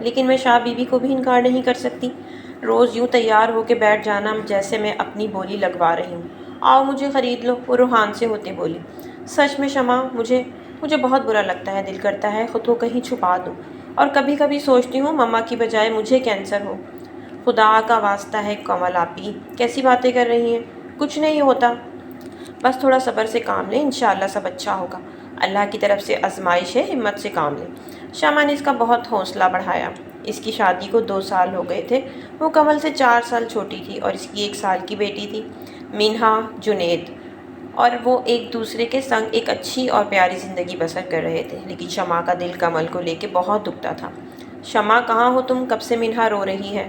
لیکن میں شاہ بیوی کو بھی انکار نہیں کر سکتی۔ روز یوں تیار ہو کے بیٹھ جانا جیسے میں اپنی بولی لگوا رہی ہوں۔ آؤ مجھے خرید لو، وہ روحان سے ہوتے بولی۔ سچ میں شمع، مجھے بہت برا لگتا ہے، دل کرتا ہے خود کو کہیں چھپا دوں، اور کبھی کبھی سوچتی ہوں مما کی بجائے مجھے کینسر ہو۔ خدا کا واسطہ ہے کمل آپی، کیسی باتیں کر رہی ہیں؟ کچھ نہیں ہوتا، بس تھوڑا صبر سے کام لیں، انشاءاللہ سب اچھا ہوگا۔ اللہ کی طرف سے آزمائش ہے، ہمت سے کام لیں۔ شمع نے اس کا بہت حوصلہ بڑھایا۔ اس کی شادی کو 2 سال ہو گئے تھے۔ وہ کمل سے 4 سال چھوٹی تھی اور اس کی 1 سال کی بیٹی تھی، مینہا جنید، اور وہ ایک دوسرے کے سنگ ایک اچھی اور پیاری زندگی بسر کر رہے تھے۔ لیکن شمع کا دل کمل کو لے کے بہت دکھتا تھا۔ شمع کہاں ہو تم؟ کب سے مینہا رو رہی ہے؟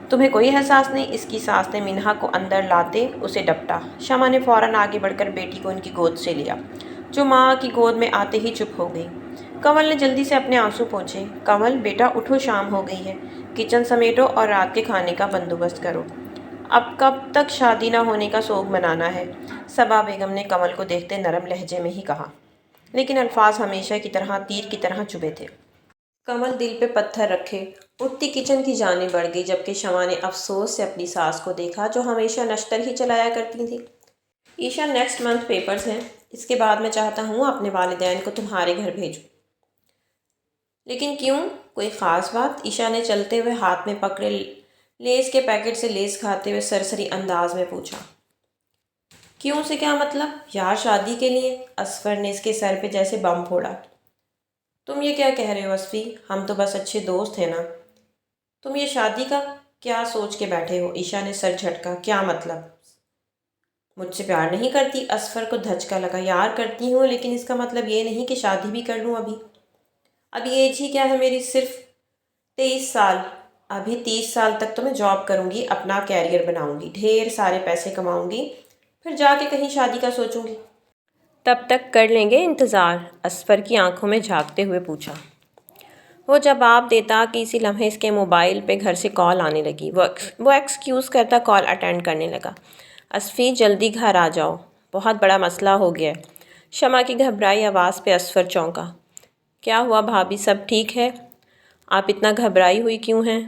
تمہیں کوئی احساس نہیں؟ اس کی ساس نے مینہا کو اندر لاتے اسے ڈپٹا۔ شمع نے فوراً آگے بڑھ کر بیٹی کو ان کی گود سے لیا، جو ماں کی گود میں آتے ہی چپ ہو گئی۔ کمل نے جلدی سے اپنے آنسو پوچھے۔ کمل بیٹا اٹھو، شام ہو گئی ہے، کچن سمیٹو اور رات کے کھانے کا بندوبست کرو۔ اب کب تک شادی نہ ہونے کا سوگ منانا ہے؟ صبا بیگم نے کمل کو دیکھتے نرم لہجے میں ہی کہا، لیکن الفاظ ہمیشہ کی طرح تیر کی طرح چبھے تھے۔ کمل دل پہ پتھر رکھے اٹھتی کچن کی جانب بڑھ گئی، جبکہ شمع نے افسوس سے اپنی ساس کو دیکھا جو ہمیشہ نشتر ہی چلایا کرتی تھی۔ عیشا، نیکسٹ منتھ پیپرز ہیں، اس کے بعد میں چاہتا ہوں اپنے والدین کو تمہارے گھر بھیجوں۔ لیکن کیوں؟ کوئی خاص بات؟ عیشا نے چلتے ہوئے ہاتھ میں پکڑے لیس کے پیکٹ سے لیس کھاتے ہوئے سرسری انداز میں پوچھا۔ کیوں سے کیا مطلب؟ یار شادی کے لیے۔ اصفر نے اس کے سر پہ جیسے بم پھوڑا۔ تم یہ کیا کہہ رہے ہو اصفی؟ ہم تو بس اچھے دوست ہیں نا۔ تم یہ شادی کا کیا سوچ کے بیٹھے ہو؟ عیشا نے سر جھٹکا۔ کیا مطلب؟ مجھ سے پیار نہیں کرتی؟ اصفر کو دھچکا لگا۔ یار کرتی ہوں، لیکن اس کا مطلب یہ نہیں کہ شادی بھی کر لوں ابھی۔ ابھی ایج ہی کیا ہے میری؟ صرف 23 سال۔ ابھی 30 سال تک تو میں جاب کروں گی، اپنا کیریئر بناؤں گی، ڈھیر سارے پیسے کماؤں گی، پھر جا کے کہیں شادی کا سوچوں گی۔ تب تک کر لیں گے انتظار؟ اصفر کی آنکھوں میں جھانکتے ہوئے پوچھا۔ وہ جواب دیتا کہ اسی لمحے اس کے موبائل پہ گھر سے کال آنے لگی۔ وہ ایکسکیوز کرتا کال اٹینڈ کرنے لگا۔ اصفی جلدی گھر آ جاؤ، بہت بڑا مسئلہ ہو گیا ہے۔ شمع کی گھبرائی آواز پہ اصفر چونکا۔ کیا ہوا بھابھی، سب ٹھیک ہے؟ آپ اتنا گھبرائی ہوئی کیوں ہیں؟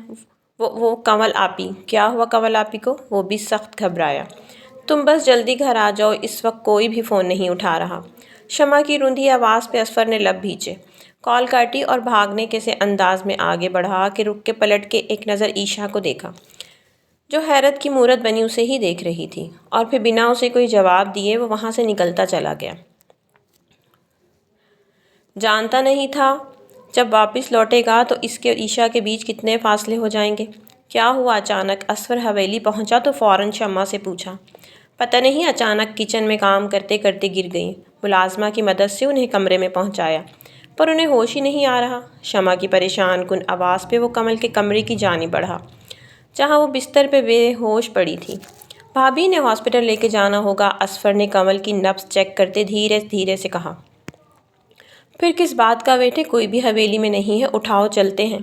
وہ کمل آپی۔ کیا ہوا کمل آپی کو؟ وہ بھی سخت گھبرایا۔ تم بس جلدی گھر آ جاؤ، اس وقت کوئی بھی فون نہیں اٹھا رہا۔ شمع کی روندھی آواز پہ اصفر نے لب بھینچے، کال کاٹی اور بھاگنے کے سے انداز میں آگے بڑھا کہ رک کے پلٹ کے ایک نظر عیشا کو دیکھا، جو حیرت کی مورت بنی اسے ہی دیکھ رہی تھی، اور پھر بنا اسے کوئی جواب دیے وہ وہاں سے نکلتا چلا گیا۔ جانتا نہیں تھا جب واپس لوٹے گا تو اس کے اور عیشا کے بیچ کتنے فاصلے ہو جائیں گے۔ کیا ہوا اچانک؟ اصفر حویلی پہنچا تو فوراً شمع سے پوچھا۔ پتہ نہیں، اچانک کچن میں کام کرتے کرتے گر گئیں، ملازمہ کی مدد سے انہیں کمرے میں پہنچایا، پر انہیں ہوش ہی نہیں آ رہا۔ شمع کی پریشان کن آواز پہ وہ کمل کے کمرے کی جانب بڑھا، جہاں وہ بستر پہ بے ہوش پڑی تھی۔ بھابھی نے ہاسپٹل لے کے جانا ہوگا، اصفر نے کمل کی نبض چیک کرتے دھیرے دھیرے سے کہا۔ پھر کس بات کا ویٹ ہے؟ کوئی بھی حویلی میں نہیں ہے، اٹھاؤ چلتے ہیں،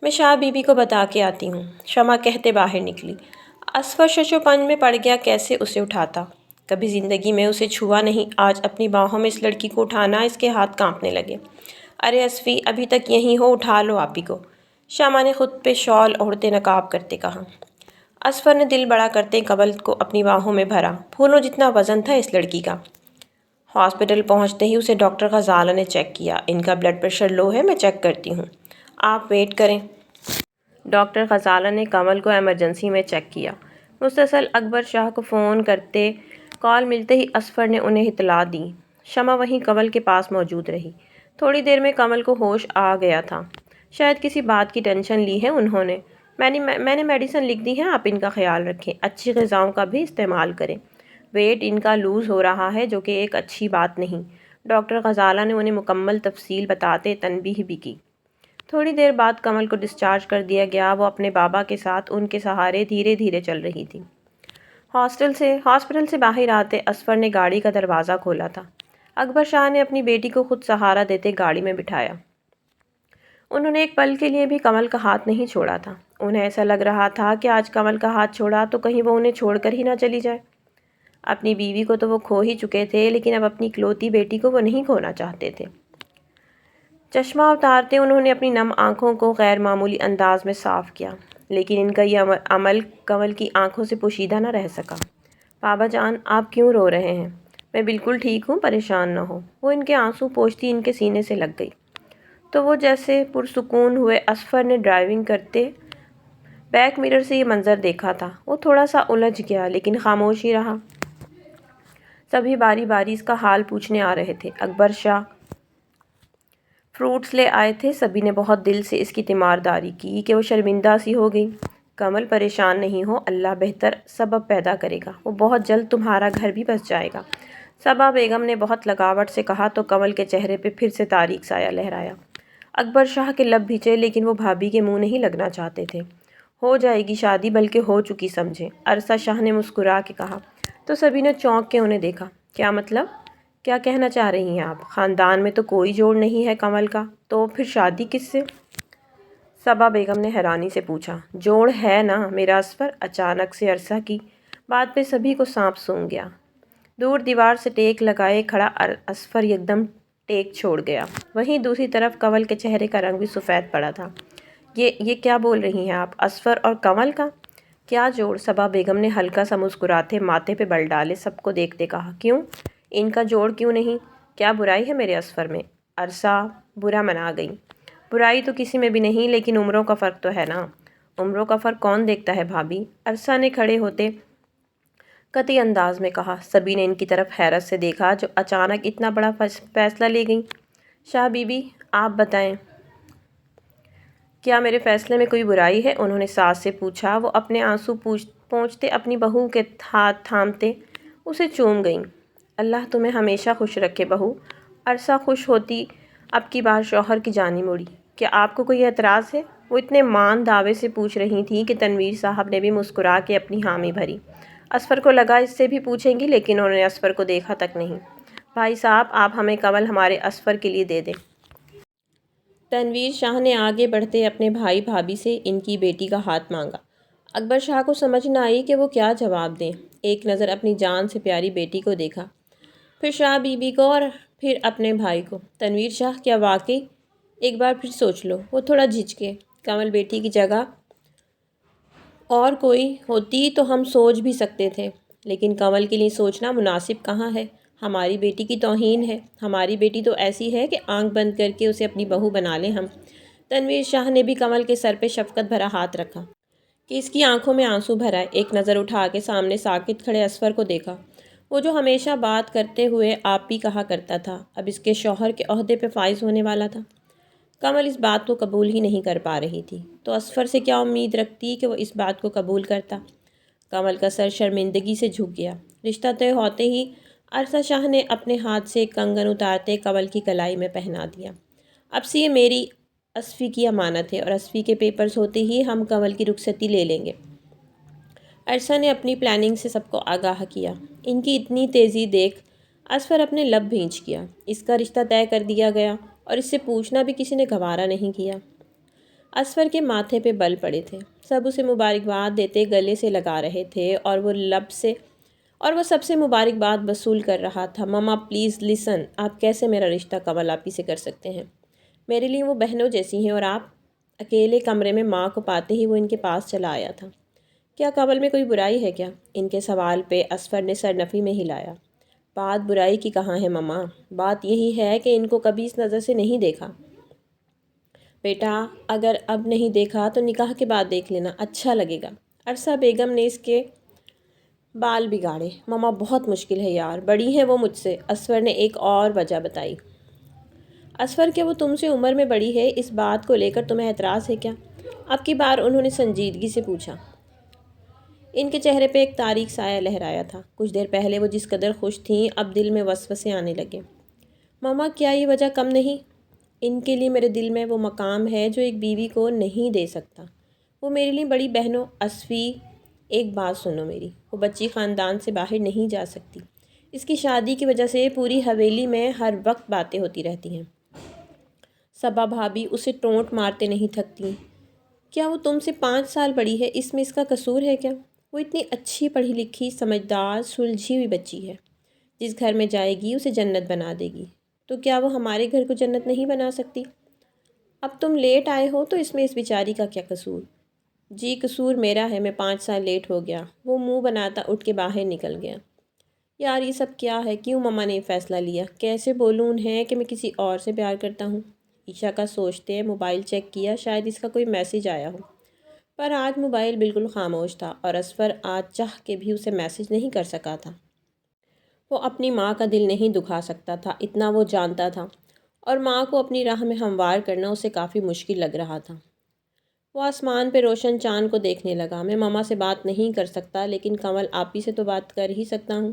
میں شاہ بیوی کو بتا کے آتی ہوں، شمع کہتے باہر نکلی۔ اصفر ششوپن میں پڑ گیا، کیسے اسے اٹھاتا؟ کبھی زندگی میں اسے چھوا نہیں، آج اپنی باہوں میں اس لڑکی کو اٹھانا، اس کے ہاتھ کانپنے لگے۔ ارے اصفی، ابھی تک یہیں ہو، اٹھا لو آپی کو، شمع نے خود پہ شال اوڑھتے نقاب کرتے کہا۔ اصفر نے دل بڑا کرتے کمل کو اپنی باہوں میں بھرا، پھولوں جتنا وزن تھا اس لڑکی کا۔ ہاسپٹل پہنچتے ہی اسے ڈاکٹر غزالہ نے چیک کیا۔ ان کا بلڈ پریشر لو ہے، میں چیک کرتی ہوں، آپ ویٹ کریں۔ ڈاکٹر غزالہ نے کمل کو ایمرجنسی میں چیک کیا۔ مسلسل اکبر شاہ کو فون کرتے، کال ملتے ہی اصفر نے انہیں اطلاع دی۔ شمع وہیں کمل کے پاس موجود رہی۔ تھوڑی دیر میں کمل کو ہوش آ گیا تھا۔ شاید کسی بات کی ٹینشن لی ہے انہوں نے۔ میں نے میڈیسن لکھ دی ہے، آپ ان کا خیال رکھیں، اچھی غذاؤں کا بھی استعمال کریں۔ ویٹ ان کا لوز ہو رہا ہے، جو کہ ایک اچھی بات نہیں۔ ڈاکٹر غزالہ نے انہیں مکمل تفصیل بتاتے تنبیہ بھی کی۔ تھوڑی دیر بعد کمل کو ڈسچارج کر دیا گیا۔ وہ اپنے بابا کے ساتھ ان کے سہارے دھیرے دھیرے چل رہی تھی۔ ہاسپٹل سے باہر آتے اصفر نے گاڑی کا دروازہ کھولا تھا۔ اکبر شاہ نے اپنی بیٹی کو خود سہارا دیتے گاڑی میں بٹھایا۔ انہوں نے ایک پل کے لیے بھی کمل کا ہاتھ نہیں چھوڑا تھا۔ انہیں ایسا لگ رہا تھا کہ آج کمل کا ہاتھ چھوڑا تو کہیں وہ انہیں چھوڑ کر ہی نہ چلی جائے۔ اپنی بیوی کو تو وہ کھو ہی چکے تھے، لیکن اب اپنی اکلوتی بیٹی کو وہ نہیں کھونا چاہتے تھے۔ چشمہ اتارتے انہوں نے اپنی نم آنکھوں کو غیر معمولی انداز میں صاف کیا، لیکن ان کا یہ عمل کنول کی آنکھوں سے پوشیدہ نہ رہ سکا۔ بابا جان، آپ کیوں رو رہے ہیں؟ میں بالکل ٹھیک ہوں، پریشان نہ ہو۔ وہ ان کے آنسو پوچھتی ان کے سینے سے لگ گئی تو وہ جیسے پرسکون ہوئے۔ اصفر نے ڈرائیونگ کرتے بیک مرر سے یہ منظر دیکھا تھا۔ وہ تھوڑا سا الجھ گیا لیکن خاموش ہی رہا۔ سبھی باری باری اس کا حال پوچھنے آ رہے تھے۔ اکبر شاہ فروٹس لے آئے تھے۔ سبھی نے بہت دل سے اس کی تیمارداری کی کہ وہ شرمندہ سی ہو گئی۔ کنول، پریشان نہیں ہو، اللہ بہتر سبب پیدا کرے گا، وہ بہت جلد تمہارا گھر بھی بس جائے گا۔ صبا بیگم نے بہت لگاوٹ سے کہا تو کنول کے چہرے پہ پھر سے تاریک سایہ لہرایا۔ اکبر شاہ کے لب بھیچے لیکن وہ بھابھی کے منہ نہیں لگنا چاہتے تھے۔ ہو جائے گی شادی، بلکہ ہو چکی سمجھیں، عرصہ شاہ نے مسکرا کے کہا تو سبھی نے چونک کے انہیں دیکھا۔ کیا مطلب؟ کیا کہنا چاہ رہی ہیں آپ؟ خاندان میں تو کوئی جوڑ نہیں ہے کنول کا، تو پھر شادی کس سے؟ صبا بیگم نے حیرانی سے پوچھا۔ جوڑ ہے نا میرا اصفر۔ اچانک سے عرصہ کی بات پہ سبھی کو سانپ سونگھ گیا۔ دور دیوار سے ٹیک لگائے کھڑا اصفر یکدم ٹیک چھوڑ گیا۔ وہیں دوسری طرف کنول کے چہرے کا رنگ بھی سفید پڑا تھا۔ یہ کیا بول رہی ہیں آپ؟ اصفر اور کنول کا کیا جوڑ؟ صبا بیگم نے ہلکا سا مسکراتے ماتھے پہ بل ڈالے سب کو دیکھتے کہا۔ کیوں؟ ان کا جوڑ کیوں نہیں؟ کیا برائی ہے میرے اصفر میں؟ عرصہ برا منا گئی۔ برائی تو کسی میں بھی نہیں، لیکن عمروں کا فرق تو ہے نا۔ عمروں کا فرق کون دیکھتا ہے بھابھی؟ عرصہ نے کھڑے ہوتے قطعی انداز میں کہا۔ سبھی نے ان کی طرف حیرت سے دیکھا جو اچانک اتنا بڑا فیصلہ لے گئیں۔ شاہ بی بی، آپ بتائیں، کیا میرے فیصلے میں کوئی برائی ہے؟ انہوں نے ساس سے پوچھا۔ وہ اپنے آنسو پونچھتے اپنی بہو کے ہاتھ تھامتے اسے چوم گئیں۔ اللہ تمہیں ہمیشہ خوش رکھے بہو۔ عرصہ خوش ہوتی اب کی بار شوہر کی جانب مڑی۔ کیا آپ کو کوئی اعتراض ہے؟ وہ اتنے مان دعوے سے پوچھ رہی تھیں کہ تنویر صاحب نے بھی مسکرا کے اپنی حامی بھری۔ اصفر کو لگا اس سے بھی پوچھیں گی، لیکن انہوں نے اصفر کو دیکھا تک نہیں۔ بھائی صاحب، آپ ہمیں کنول ہمارے اصفر کے لیے دے دیں۔ تنویر شاہ نے آگے بڑھتے اپنے بھائی بھابھی سے ان کی بیٹی کا ہاتھ مانگا۔ اکبر شاہ کو سمجھ نہ آئی کہ وہ کیا جواب دیں۔ ایک نظر اپنی جان سے پیاری بیٹی کو دیکھا، پھر شاہ بی بی کو اور پھر اپنے بھائی کو۔ تنویر شاہ، کیا واقعی؟ ایک بار پھر سوچ لو۔ وہ تھوڑا جھجکے۔ کنول بیٹی کی جگہ اور کوئی ہوتی تو ہم سوچ بھی سکتے تھے، لیکن کنول کے لیے سوچنا مناسب کہاں ہے؟ ہماری بیٹی کی توہین ہے۔ ہماری بیٹی تو ایسی ہے کہ آنکھ بند کر کے اسے اپنی بہو بنا لیں ہم۔ تنویر شاہ نے بھی کنول کے سر پہ شفقت بھرا ہاتھ رکھا کہ اس کی آنکھوں میں آنسو بھر آئے۔ ایک نظر اٹھا کے سامنے ساکت کھڑے اصفر کو دیکھا، وہ جو ہمیشہ بات کرتے ہوئے آپ ہی کہا کرتا تھا، اب اس کے شوہر کے عہدے پہ فائز ہونے والا تھا۔ کنول اس بات کو قبول ہی نہیں کر پا رہی تھی، تو اصفر سے کیا امید رکھتی کہ وہ اس بات کو قبول کرتا؟ کنول کا سر شرمندگی سے جھک گیا۔ رشتہ طے ہوتے ہی عرصہ شاہ نے اپنے ہاتھ سے کنگن اتارتے کنول کی کلائی میں پہنا دیا۔ اب سے یہ میری اصفی کی امانت ہے، اور اصفی کے پیپرز ہوتے ہی ہم کنول کی رخصتی لے لیں گے۔ عرصہ نے اپنی پلاننگ سے سب کو آگاہ کیا۔ ان کی اتنی تیزی دیکھ اصفر اپنے لب بھینچ گیا۔ اس کا رشتہ طے کر دیا گیا اور اس سے پوچھنا بھی کسی نے گوارا نہیں کیا۔ اصفر کے ماتھے پہ بل پڑے تھے۔ سب اسے مبارکباد دیتے گلے سے لگا رہے تھے اور وہ سب سے مبارکباد وصول کر رہا تھا۔ مما پلیز لسن، آپ کیسے میرا رشتہ کنول آپی سے کر سکتے ہیں؟ میرے لیے وہ بہنوں جیسی ہیں، اور آپ؟ اکیلے کمرے میں ماں کو پاتے ہی وہ ان کے پاس چلا آیا تھا۔ کیا کنول میں کوئی برائی ہے کیا؟ ان کے سوال پہ اصفر نے سر نفی میں ہلایا۔ بات برائی کی کہاں ہے مما، بات یہی ہے کہ ان کو کبھی اس نظر سے نہیں دیکھا۔ بیٹا، اگر اب نہیں دیکھا تو نکاح کے بعد دیکھ لینا، اچھا لگے گا۔ عرصہ بیگم نے اس کے بال بگاڑے۔ مما بہت مشکل ہے یار، بڑی ہیں وہ مجھ سے۔ اصفر نے ایک اور وجہ بتائی۔ اصفر، کیا وہ تم سے عمر میں بڑی ہے؟ اس بات کو لے کر تمہیں اعتراض ہے کیا؟ اب کی بار انہوں نے سنجیدگی سے پوچھا۔ ان کے چہرے پہ ایک تاریک سایہ لہرایا تھا۔ کچھ دیر پہلے وہ جس قدر خوش تھیں، اب دل میں وسوسے آنے لگے۔ مما، کیا یہ وجہ کم نہیں؟ ان کے لیے میرے دل میں وہ مقام ہے جو ایک بیوی کو نہیں دے سکتا۔ وہ میرے لیے بڑی بہنوں۔ اصفی، ایک بات سنو میری، وہ بچی خاندان سے باہر نہیں جا سکتی۔ اس کی شادی کی وجہ سے پوری حویلی میں ہر وقت باتیں ہوتی رہتی ہیں۔ صبا بھابھی اسے ٹونٹ مارتے نہیں تھکتی۔ کیا وہ تم سے 5 سال بڑی ہے؟ اس میں اس کا قصور ہے کیا؟ وہ اتنی اچھی پڑھی لکھی، سمجھدار، سلجھی ہوئی بچی ہے۔ جس گھر میں جائے گی اسے جنت بنا دے گی، تو کیا وہ ہمارے گھر کو جنت نہیں بنا سکتی؟ اب تم لیٹ آئے ہو تو اس میں اس بیچاری کا کیا قصور؟ جی قصور میرا ہے، میں 5 سال لیٹ ہو گیا۔ وہ منہ بناتا اٹھ کے باہر نکل گیا۔ یار یہ سب کیا ہے؟ کیوں مما نے فیصلہ لیا؟ کیسے بولوں انہیں کہ میں کسی اور سے پیار کرتا ہوں؟ عشا کا سوچتے موبائل چیک کیا، شاید اس کا کوئی میسیج آیا ہو، پر آج موبائل بالکل خاموش تھا اور اصفر آج چاہ کے بھی اسے میسیج نہیں کر سکا تھا۔ وہ اپنی ماں کا دل نہیں دکھا سکتا تھا، اتنا وہ جانتا تھا، اور ماں کو اپنی راہ میں ہموار کرنا اسے کافی مشکل لگ رہا تھا۔ وہ آسمان پہ روشن چاند کو دیکھنے لگا۔ میں ماما سے بات نہیں کر سکتا، لیکن کنول آپی سے تو بات کر ہی سکتا ہوں۔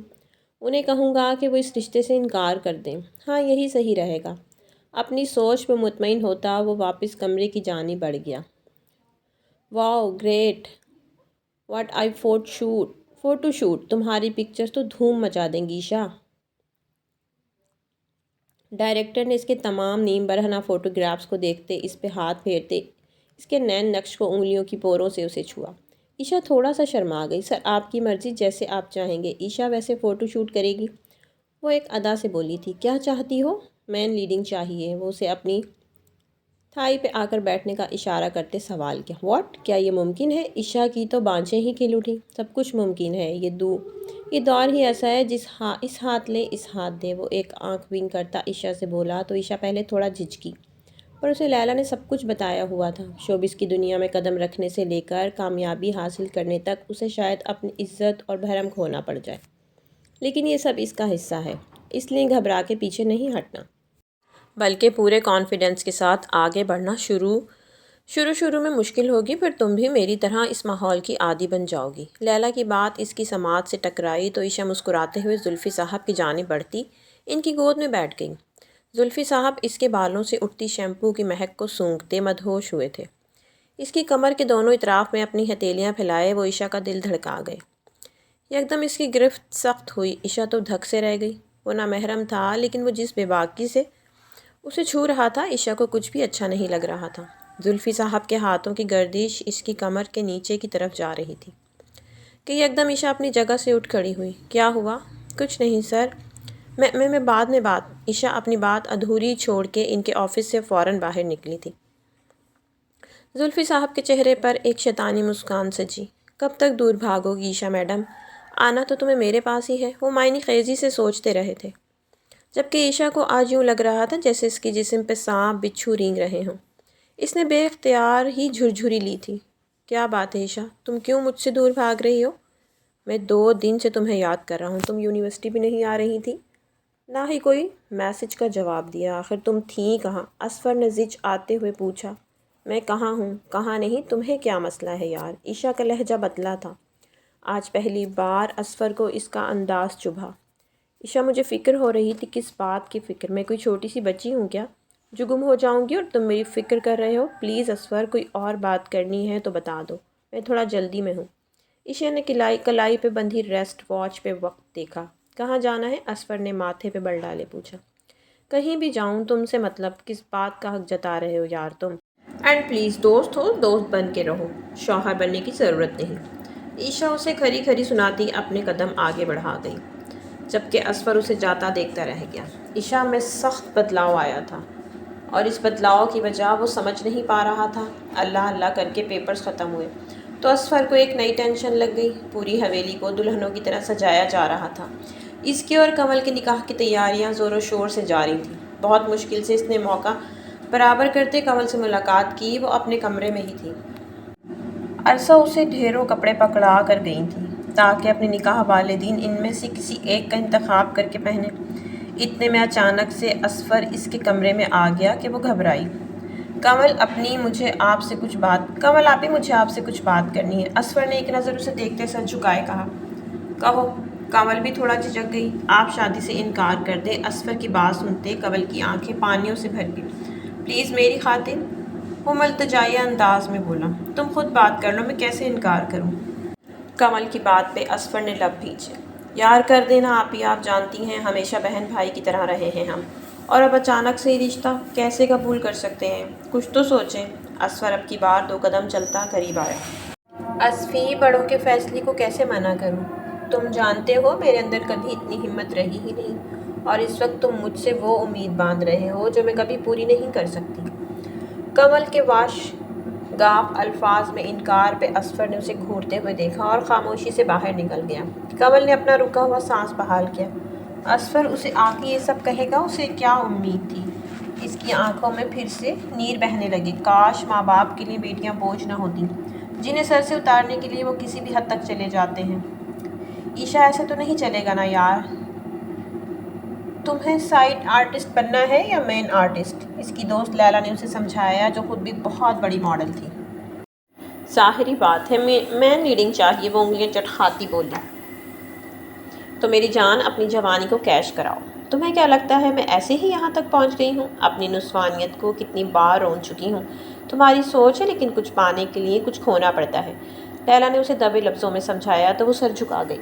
انہیں کہوں گا کہ وہ اس رشتے سے انکار کر دیں۔ ہاں یہی صحیح رہے گا۔ اپنی سوچ پہ مطمئن ہوتا وہ واپس کمرے کی جانب بڑھ گیا۔ Wow great, what a photo shoot, تمہاری پکچرز تو دھوم مچا دیں گی عشا۔ ڈائریکٹر نے اس کے تمام نیم برہنہ فوٹوگرافز کو دیکھتے، اس پہ ہاتھ پھیرتے، اس کے نین نقش کو انگلیوں کی پوروں سے اسے چھوا۔ عشا تھوڑا سا شرما گئی۔ سر آپ کی مرضی، جیسے آپ چاہیں گے۔ عشا ویسے فوٹو شوٹ کرے گی؟ وہ ایک ادا سے بولی تھی۔ کیا چاہتی ہو؟ مین لیڈنگ چاہیے۔ وہ اسے اپنی تھائی پہ آ کر بیٹھنے کا اشارہ کرتے سوال کیا۔ واٹ، کیا یہ ممکن ہے؟ عشا کی تو بانچیں ہی کھل اٹھی۔ سب کچھ ممکن ہے، یہ دور ہی ایسا ہے، اس ہاتھ لے اس ہاتھ دے۔ وہ ایک آنکھ ونک کرتا عشا سے بولا تو عشا پہلے تھوڑا جھجکی، پر اسے لیلا نے سب کچھ بتایا ہوا تھا۔ شوبز کی دنیا میں قدم رکھنے سے لے کر کامیابی حاصل کرنے تک اسے شاید اپنی عزت اور بھرم کھونا پڑ جائے، لیکن یہ سب اس کا حصہ ہے، اس لیے گھبرا کے پیچھے نہیں ہٹنا، بلکہ پورے کانفیڈنس کے ساتھ آگے بڑھنا۔ شروع میں مشکل ہوگی، پھر تم بھی میری طرح اس ماحول کی عادی بن جاؤ گی۔ لیلا کی بات اس کی سماعت سے ٹکرائی تو عشا مسکراتے ہوئے زلفی صاحب کی جانب بڑھتی ان کی گود میں بیٹھ گئی۔ زلفی صاحب اس کے بالوں سے اٹھتی شیمپو کی مہک کو سونگھتے مدہوش ہوئے تھے۔ اس کی کمر کے دونوں اطراف میں اپنی ہتھیلیاں پھیلائے وہ عشا کا دل دھڑکا گئے۔ یکدم اس کی گرفت سخت ہوئی۔ عشا تو دھک سے رہ گئی۔ وہ نامحرم تھا، لیکن وہ جس بے باکی سے اسے چھو رہا تھا، عشا کو کچھ بھی اچھا نہیں لگ رہا تھا۔ زلفی صاحب کے ہاتھوں کی گردش اس کی کمر کے نیچے کی طرف جا رہی تھی کہ یکدم عشا اپنی جگہ سے اٹھ کھڑی ہوئی۔ کیا ہوا؟ کچھ نہیں سر، میں بعد میں بات۔ عشا اپنی بات ادھوری چھوڑ کے ان کے آفس سے فوراً باہر نکلی تھی۔ زلفی صاحب کے چہرے پر ایک شیطانی مسکان سجی۔ کب تک دور بھاگو گی عشا میڈم؟ آنا تو تمہیں میرے پاس ہی ہے، وہ معنی خیزی سے سوچتے رہے تھے، جبکہ عشا کو آج یوں لگ رہا تھا جیسے اس کی جسم پہ سانپ بچھو رینگ رہے ہوں۔ اس نے بے اختیار ہی جھرجھری لی تھی۔ کیا بات ہے عشا، تم کیوں مجھ سے دور بھاگ رہی ہو؟ میں 2 دن سے تمہیں یاد کر رہا ہوں، تم یونیورسٹی بھی نہیں آ رہی تھی، نہ ہی کوئی میسج کا جواب دیا، آخر تم تھیں کہاں؟ اصفر نے زچ آتے ہوئے پوچھا۔ میں کہاں ہوں کہاں نہیں، تمہیں کیا مسئلہ ہے یار؟ عشا کا لہجہ بدلا تھا۔ آج پہلی بار اصفر کو اس کا انداز چبھا۔ عشا مجھے فکر ہو رہی تھی۔ کس بات کی فکر؟ میں کوئی چھوٹی سی بچی ہوں کیا جو گم ہو جاؤں گی اور تم میری فکر کر رہے ہو؟ پلیز اصفر، کوئی اور بات کرنی ہے تو بتا دو، میں تھوڑا جلدی میں ہوں۔ عشا نے کلائی پہ بندھی ریسٹ واچ پہ وقت دیکھا۔ کہاں جانا ہے؟ اصفر نے ماتھے پہ بل ڈالے پوچھا۔ کہیں بھی جاؤں، تم سے مطلب کس بات کا حق جتا رہے ہو یار تم؟ اینڈ پلیز دوست ہو، دوست بن کے رہو، شوہر بننے کی ضرورت نہیں۔ عشا اسے کھری کھری سناتی اپنے قدم آگے بڑھا گئی، جبکہ اصفر اسے جاتا دیکھتا رہ گیا۔ عشا میں سخت بدلاؤ آیا تھا اور اس بدلاؤ کی وجہ وہ سمجھ نہیں پا رہا تھا۔ اللہ اللہ کر کے پیپرز ختم ہوئے تو اصفر کو ایک نئی ٹینشن لگ گئی۔ پوری حویلی کو دلہنوں کی طرح سجایا جا رہا تھا۔ اس کے اور کنول کے نکاح کی تیاریاں زور و شور سے جاری تھیں۔ بہت مشکل سے اس نے موقع برابر کرتے کنول سے ملاقات کی۔ وہ اپنے کمرے میں ہی تھی۔ عرصہ اسے ڈھیروں کپڑے پکڑا کر گئی تھی تاکہ اپنے نکاح والے دن ان میں سے کسی ایک کا انتخاب کر کے پہنے۔ اتنے میں اچانک سے اصفر اس کے کمرے میں آ گیا کہ وہ گھبرائی۔ کنول آپی مجھے آپ سے کچھ بات کرنی ہے۔ اصفر نے ایک نظر اسے دیکھتے سر جھکائے کہا۔ کہو۔ کنول بھی تھوڑا جھجک گئی۔ آپ شادی سے انکار کر دیں۔ اصفر کی بات سنتے کنول کی آنکھیں پانیوں سے بھر گئیں۔ پلیز میری خاطر، وہ ملتجائیہ انداز میں بولا۔ تم خود بات کر لو، میں کیسے انکار کروں؟ کنول کی بات پہ اصفر نے لب بھینچے۔ یار کر دینا آپی، آپ جانتی ہیں ہمیشہ بہن بھائی کی طرح رہے ہیں ہم، اور اب اچانک سے یہ رشتہ کیسے قبول کر سکتے ہیں؟ کچھ تو سوچیں۔ اصفر اب کی بار 2 قدم چلتا قریب آیا۔ اصفی، بڑوں کے فیصلے کو کیسے منع کروں؟ تم جانتے ہو میرے اندر کبھی اتنی ہمت رہی ہی نہیں، اور اس وقت تم مجھ سے وہ امید باندھ رہے ہو جو میں کبھی پوری نہیں کر سکتی۔ کمل کے واش گاف الفاظ میں انکار پہ اسفر نے اسے گھورتے ہوئے دیکھا اور خاموشی سے باہر نکل گیا۔ کمل نے اپنا رکا ہوا سانس بحال کیا۔ اسفر اسے آ کے یہ سب کہے گا، اسے کیا امید تھی؟ اس کی آنکھوں میں پھر سے نیر بہنے لگے۔ کاش ماں باپ کے لیے بیٹیاں بوجھ نہ ہوتیں، جنہیں سر سے اتارنے کے لیے وہ کسی بھی حد تک چلے جاتے ہیں۔ عیشا ایسے تو نہیں چلے گا نا یار؟ تمہیں سائیڈ آرٹسٹ بننا ہے یا مین آرٹسٹ؟ اس کی دوست لیلا نے اسے سمجھایا، جو خود بھی بہت بڑی ماڈل تھی۔ ظاہری بات ہے مین لیڈنگ چاہیے، وہ انگلیاں چٹخاتی بولی۔ تو میری جان اپنی جوانی کو کیش کراؤ۔ تمہیں کیا لگتا ہے میں ایسے ہی یہاں تک پہنچ گئی ہوں؟ اپنی نسوانیت کو کتنی بار رون چکی ہوں۔ تمہاری سوچ ہے، لیکن کچھ پانے کے لیے کچھ کھونا پڑتا ہے، لیلا نے اسے دبے لفظوں میں سمجھایا تو وہ سر جھکا گئی۔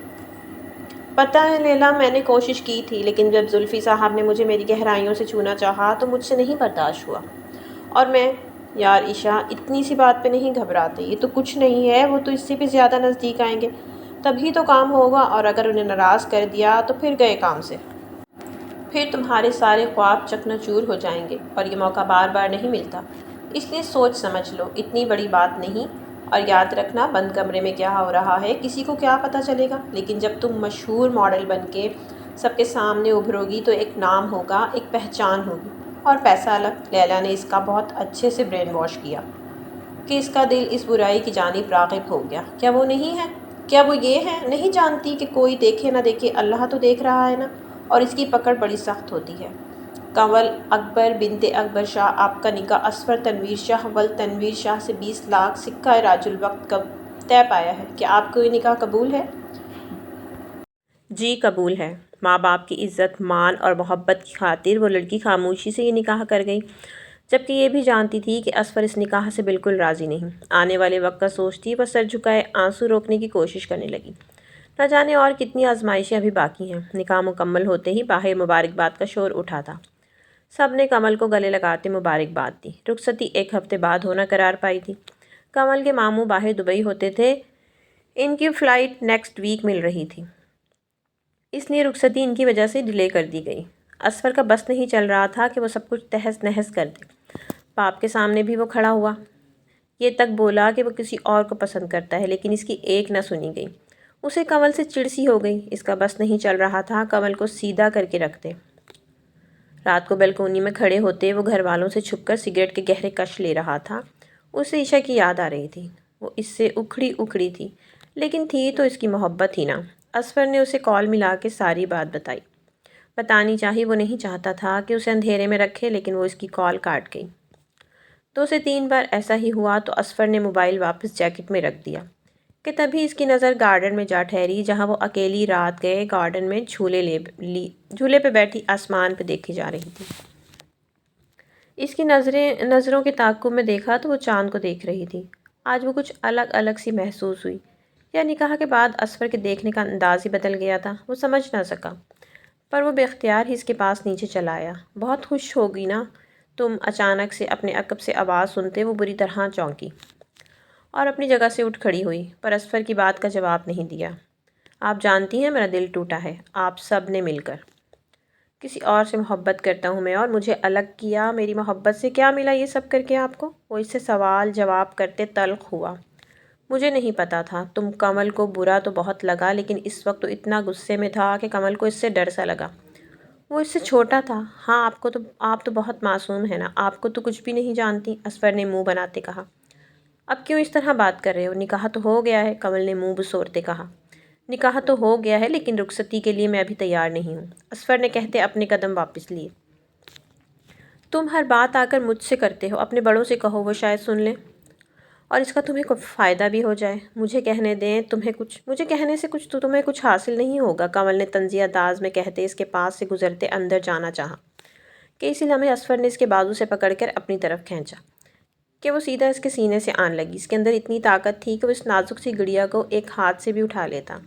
پتہ ہے لیلا، میں نے کوشش کی تھی، لیکن جب زلفی صاحب نے مجھے میری گہرائیوں سے چھونا چاہا تو مجھ سے نہیں برداشت ہوا۔ اور میں یار عیشا، اتنی سی بات پہ نہیں گھبراتے، یہ تو کچھ نہیں ہے، وہ تو اس سے بھی زیادہ نزدیک آئیں گے، تبھی تو کام ہوگا، اور اگر انہیں ناراض کر دیا تو پھر گئے کام سے۔ پھر تمہارے سارے خواب چکنا چور ہو جائیں گے، اور یہ موقع بار بار نہیں ملتا، اس لیے سوچ سمجھ لو، اتنی بڑی بات نہیں۔ اور یاد رکھنا، بند کمرے میں کیا ہو رہا ہے کسی کو کیا پتہ چلے گا، لیکن جب تم مشہور ماڈل بن کے سب کے سامنے ابھرو گی تو ایک نام ہوگا، ایک پہچان ہوگی، اور پیسہ الگ۔ لیلا نے اس کا بہت اچھے سے برین واش کیا کہ اس کا دل اس برائی کی جانب راغب ہو گیا۔ کیا وہ نہیں ہے؟ کیا وہ یہ ہے؟ نہیں جانتی کہ کوئی دیکھے نہ دیکھے، اللہ تو دیکھ رہا ہے نا، اور اس کی پکڑ بڑی سخت ہوتی ہے۔ کنول اکبر بنت اکبر شاہ، آپ کا نکاح اسفر تنویر شاہ ول تنویر شاہ سے 20 لاکھ سکہ راج الوقت کب طے پایا ہے۔ کیا آپ کو یہ نکاح قبول ہے؟ جی قبول ہے۔ ماں باپ کی عزت، مان اور محبت کی خاطر وہ لڑکی خاموشی سے یہ نکاح کر گئی، جبکہ یہ بھی جانتی تھی کہ اسفر اس نکاح سے بالکل راضی نہیں۔ آنے والے وقت کا سوچتی وہ سر جھکائے آنسو روکنے کی کوشش کرنے لگی۔ نہ جانے اور کتنی آزمائشیں ابھی باقی ہیں۔ نکاح مکمل ہوتے ہی باہر مبارکباد کا شور اٹھا تھا۔ سب نے کمل کو گلے لگاتے مبارکباد دی۔ رخصتی 1 ہفتے بعد ہونا قرار پائی تھی۔ کمل کے ماموں باہر دبئی ہوتے تھے، ان کی فلائٹ نیکسٹ ویک مل رہی تھی، اس لیے رخصتی ان کی وجہ سے ڈیلے کر دی گئی۔ اسفر کا بس نہیں چل رہا تھا کہ وہ سب کچھ تہس نہس کر دے۔ باپ کے سامنے بھی وہ کھڑا ہوا، یہ تک بولا کہ وہ کسی اور کو پسند کرتا ہے، لیکن اس کی ایک نہ سنی گئی۔ اسے کمل سے چڑ سی ہو گئی۔ اس کا بس نہیں چل رہا تھا، کمل کو سیدھا کر کے رکھ دے۔ رات کو بیلکونی میں کھڑے ہوتے وہ گھر والوں سے چھپ کر سگریٹ کے گہرے کش لے رہا تھا۔ اسے عیشا کی یاد آ رہی تھی۔ وہ اس سے اکھڑی اکھڑی تھی، لیکن تھی تو اس کی محبت ہی نا۔ اسفر نے اسے کال ملا کے ساری بات بتائی۔ بتانی چاہی، وہ نہیں چاہتا تھا کہ اسے اندھیرے میں رکھے، لیکن وہ اس کی کال کاٹ گئی۔ 2 سے 3 بار ایسا ہی ہوا تو اسفر نے موبائل واپس جیکٹ میں رکھ دیا کہ تبھی اس کی نظر گارڈن میں جا ٹھہری، جہاں وہ اکیلی رات گئے گارڈن میں جھولے پہ بیٹھی آسمان پہ دیکھی جا رہی تھی۔ اس کی نظروں کے تعاقب میں دیکھا تو وہ چاند کو دیکھ رہی تھی۔ آج وہ کچھ الگ الگ سی محسوس ہوئی، یا نکاح کے بعد اسفر کے دیکھنے کا انداز ہی بدل گیا تھا، وہ سمجھ نہ سکا، پر وہ بے اختیار ہی اس کے پاس نیچے چلا آیا۔ بہت خوش ہوگی نا تم؟ اچانک سے اپنے عقب سے آواز سنتے وہ بری طرح چونکی اور اپنی جگہ سے اٹھ کھڑی ہوئی، پر اسفر کی بات کا جواب نہیں دیا۔ آپ جانتی ہیں میرا دل ٹوٹا ہے، آپ سب نے مل کر۔ کسی اور سے محبت کرتا ہوں میں، اور مجھے الگ کیا، میری محبت سے کیا ملا یہ سب کر کے آپ کو؟ وہ اس سے سوال جواب کرتے تلخ ہوا۔ مجھے نہیں پتا تھا، تم کمل کو برا تو بہت لگا، لیکن اس وقت تو اتنا غصے میں تھا کہ کمل کو اس سے ڈر سا لگا۔ وہ اس سے چھوٹا تھا۔ ہاں آپ تو بہت معصوم ہیں نا، آپ کو تو کچھ بھی نہیں جانتی، اسفر نے منہ بناتے کہا۔ اب کیوں اس طرح بات کر رہے ہو؟ نکاح تو ہو گیا ہے، کمل نے منہ بسورتے کہا۔ نکاح تو ہو گیا ہے، لیکن رخصتی کے لیے میں ابھی تیار نہیں ہوں، اسفر نے کہتے اپنے قدم واپس لیے۔ تم ہر بات آ کر مجھ سے کرتے ہو، اپنے بڑوں سے کہو، وہ شاید سن لیں، اور اس کا تمہیں کوئی فائدہ بھی ہو جائے۔ مجھے کہنے دیں، مجھے کہنے سے تو تمہیں کچھ حاصل نہیں ہوگا، کمل نے طنزیہ انداز میں کہتے اس کے پاس سے گزرتے اندر جانا چاہا کہ اسی لمحے اسفر نے اس کے بازو سے پکڑ کر اپنی طرف کھینچا کہ وہ سیدھا اس کے سینے سے آن لگی۔ اس کے اندر اتنی طاقت تھی کہ وہ اس نازک سی گڑیا کو ایک ہاتھ سے بھی اٹھا لیتا،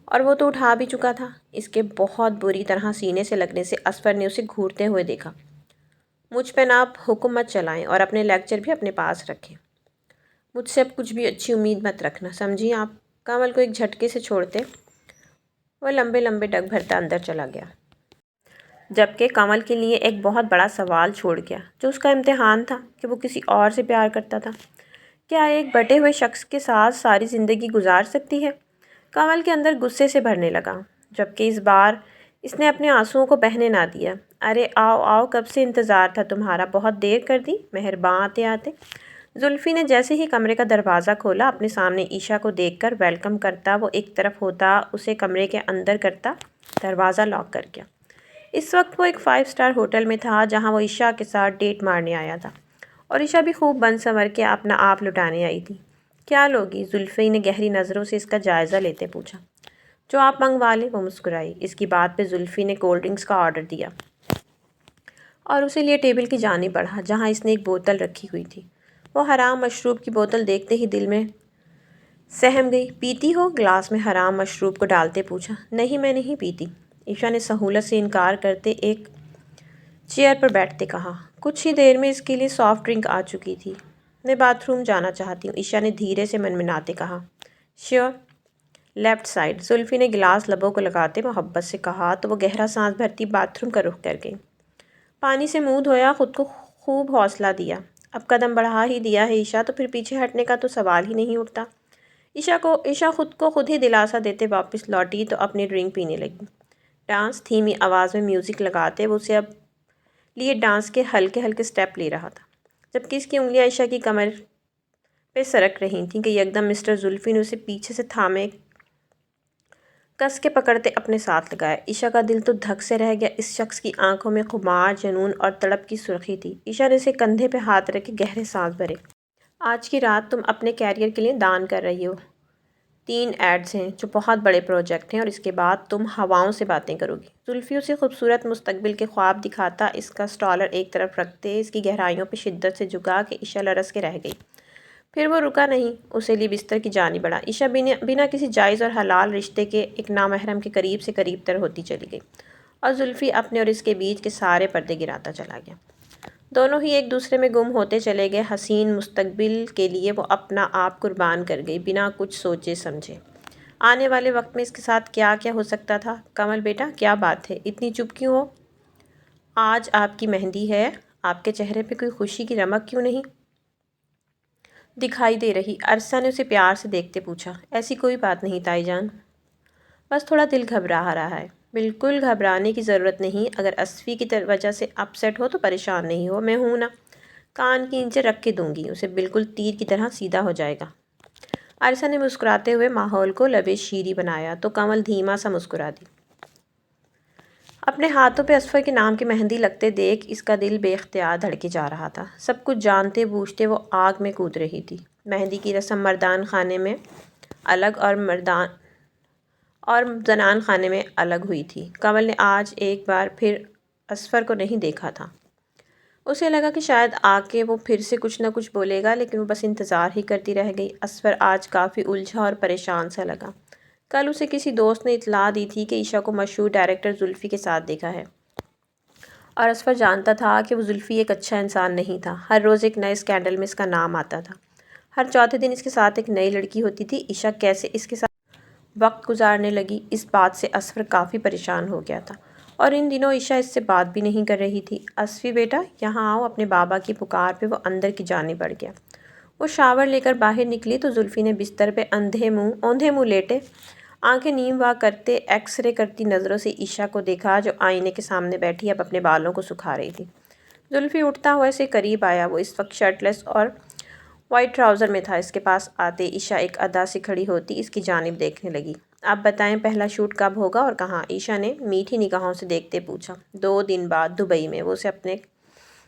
اور وہ تو اٹھا بھی چکا تھا۔ اس کے بہت بری طرح سینے سے لگنے سے اسفر نے اسے گھورتے ہوئے دیکھا۔ مجھ پہ نا آپ حکم مت چلائیں، اور اپنے لیکچر بھی اپنے پاس رکھیں۔ مجھ سے اب کچھ بھی اچھی امید مت رکھنا، سمجھی آپ؟ کمل کو ایک جھٹکے سے چھوڑتے وہ لمبے لمبے ڈگ بھرتا اندر چلا گیا۔ جبکہ کمل کے لیے ایک بہت بڑا سوال چھوڑ گیا جو اس کا امتحان تھا کہ وہ کسی اور سے پیار کرتا تھا۔ کیا ایک بٹے ہوئے شخص کے ساتھ ساری زندگی گزار سکتی ہے؟ کمل کے اندر غصے سے بھرنے لگا، جبکہ اس بار اس نے اپنے آنسوؤں کو بہنے نہ دیا۔ ارے آؤ آؤ، کب سے انتظار تھا تمہارا، بہت دیر کر دی، مہرباں آتے آتے۔ زلفی نے جیسے ہی کمرے کا دروازہ کھولا، اپنے سامنے عیشا کو دیکھ کر ویلکم کرتا وہ ایک طرف ہوتا، اسے کمرے کے اندر کرتا، دروازہ لاک کر گیا۔ اس وقت وہ ایک 5 اسٹار ہوٹل میں تھا جہاں وہ عیشا کے ساتھ ڈیٹ مارنے آیا تھا، اور عیشا بھی خوب بن سنور کے اپنا آپ لٹانے آئی تھی۔ کیا لوگی؟ زلفی نے گہری نظروں سے اس کا جائزہ لیتے پوچھا۔ جو آپ منگوا لیں، وہ مسکرائی۔ اس کی بات پہ زلفی نے کولڈ ڈرنکس کا آرڈر دیا اور اسے لیے ٹیبل کی جانب بڑھا جہاں اس نے ایک بوتل رکھی ہوئی تھی۔ وہ حرام مشروب کی بوتل دیکھتے ہی دل میں سہم گئی۔ پیتی ہو؟ گلاس میں حرام مشروب کو ڈالتے پوچھا۔ نہیں، میں نہیں پیتی، عیشا نے سہولت سے انکار کرتے ایک چیئر پر بیٹھتے کہا۔ کچھ ہی دیر میں اس کے لیے سافٹ ڈرنک آ چکی تھی۔ میں باتھ روم جانا چاہتی ہوں، عیشا نے دھیرے سے منمناتے کہا۔ شیور، لیفٹ سائڈ، زلفی نے گلاس لبوں کو لگاتے محبت سے کہا تو وہ گہرا سانس بھرتی باتھ روم کا رخ کر گئی۔ پانی سے منہ دھویا، خود کو خوب حوصلہ دیا۔ اب قدم بڑھا ہی دیا ہے عیشا تو پھر پیچھے ہٹنے کا تو سوال ہی نہیں اٹھتا۔ عیشا خود کو خود ہی دلاسا دیتے واپس لوٹی تو اپنی ڈرنک پینے لگی۔ ڈانس، دھیمی آواز میں میوزک لگاتے وہ اسے اب لیے ڈانس کے ہلکے ہلکے سٹیپ لے رہا تھا، جبکہ اس کی انگلیاں عیشا کی کمر پہ سرک رہی تھیں کہ یکدم مسٹر زلفی نے اسے پیچھے سے تھامے کس کے پکڑتے اپنے ساتھ لگایا۔ عیشا کا دل تو دھک سے رہ گیا۔ اس شخص کی آنکھوں میں خمار، جنون اور تڑپ کی سرخی تھی۔ عیشا نے اسے کندھے پہ ہاتھ رکھ کے گہرے سانس بھرے۔ آج کی رات تم اپنے کیریئر کے لیے دان کر رہی ہو۔ 3 ایڈز ہیں جو بہت بڑے پروجیکٹ ہیں، اور اس کے بعد تم ہواؤں سے باتیں کرو گی۔ زلفی اسے خوبصورت مستقبل کے خواب دکھاتا اس کا سٹالر ایک طرف رکھتے اس کی گہرائیوں پہ شدت سے جھکا کہ عیشا لرز کے رہ گئی۔ پھر وہ رکا نہیں، اسے لیے بستر کی جانب بڑھا۔ عیشا بنا کسی جائز اور حلال رشتے کے ایک نامحرم کے قریب سے قریب تر ہوتی چلی گئی، اور زلفی اپنے اور اس کے بیچ کے سارے پردے گراتا چلا گیا۔ دونوں ہی ایک دوسرے میں گم ہوتے چلے گئے۔ حسین مستقبل کے لیے وہ اپنا آپ قربان کر گئی بنا کچھ سوچے سمجھے۔ آنے والے وقت میں اس کے ساتھ کیا کیا ہو سکتا تھا؟ کمل بیٹا، کیا بات ہے، اتنی چپ کیوں ہو؟ آج آپ کی مہندی ہے، آپ کے چہرے پہ کوئی خوشی کی رمق کیوں نہیں دکھائی دے رہی؟ عرصہ نے اسے پیار سے دیکھتے پوچھا۔ ایسی کوئی بات نہیں تائی جان، بس تھوڑا دل گھبرا رہا ہے۔ بالکل گھبرانے کی ضرورت نہیں، اگر اصفی کی وجہ سے اپ سیٹ ہو تو پریشان نہیں ہو، میں ہوں نا، کان کی نیچے رکھ کے دوں گی، اسے بالکل تیر کی طرح سیدھا ہو جائے گا۔ عرصہ نے مسکراتے ہوئے ماحول کو لبِ شیریں بنایا تو کمل دھیما سا مسکرا دی۔ اپنے ہاتھوں پہ اصفر کے نام کی مہندی لگتے دیکھ اس کا دل بے اختیار دھڑکے جا رہا تھا۔ سب کچھ جانتے بوجھتے وہ آگ میں کود رہی تھی۔ مہندی کی رسم مردان خانے میں الگ اور زنان خانے میں الگ ہوئی تھی۔ کمل نے آج ایک بار پھر اصفر کو نہیں دیکھا تھا۔ اسے لگا کہ شاید آ کے وہ پھر سے کچھ نہ کچھ بولے گا، لیکن وہ بس انتظار ہی کرتی رہ گئی۔ اصفر آج کافی الجھا اور پریشان سا لگا۔ کل اسے کسی دوست نے اطلاع دی تھی کہ عیشا کو مشہور ڈائریکٹر زلفی کے ساتھ دیکھا ہے، اور اصفر جانتا تھا کہ وہ زلفی ایک اچھا انسان نہیں تھا۔ ہر روز ایک نئے اسکینڈل میں اس کا نام آتا تھا، ہر چوتھے دن اس کے ساتھ ایک نئی لڑکی ہوتی تھی۔ عیشا کیسے اس کے ساتھ وقت گزارنے لگی، اس بات سے اصفر کافی پریشان ہو گیا تھا، اور ان دنوں عیشا اس سے بات بھی نہیں کر رہی تھی۔ اصفی بیٹا، یہاں آؤ، اپنے بابا کی پکار پہ وہ اندر کی جانب بڑھ گیا۔ وہ شاور لے کر باہر نکلی تو زلفی نے بستر پہ اوندھے منہ لیٹے آنکھیں نیم وا کرتے ایکس رے کرتی نظروں سے عیشا کو دیکھا جو آئینے کے سامنے بیٹھی اب اپنے بالوں کو سکھا رہی تھی۔ زلفی اٹھتا ہوا اسے قریب آیا۔ وہ اس وقت شرٹ لیس اور وائٹ ٹراؤزر میں تھا۔ اس کے پاس آتے عیشا ایک ادا سے کھڑی ہوتی اس کی جانب دیکھنے لگی۔ آپ بتائیں پہلا شوٹ کب ہوگا اور کہاں؟ عیشا نے میٹھی نگاہوں سے دیکھتے پوچھا۔ 2 دن بعد، دبئی میں۔ وہ اسے اپنے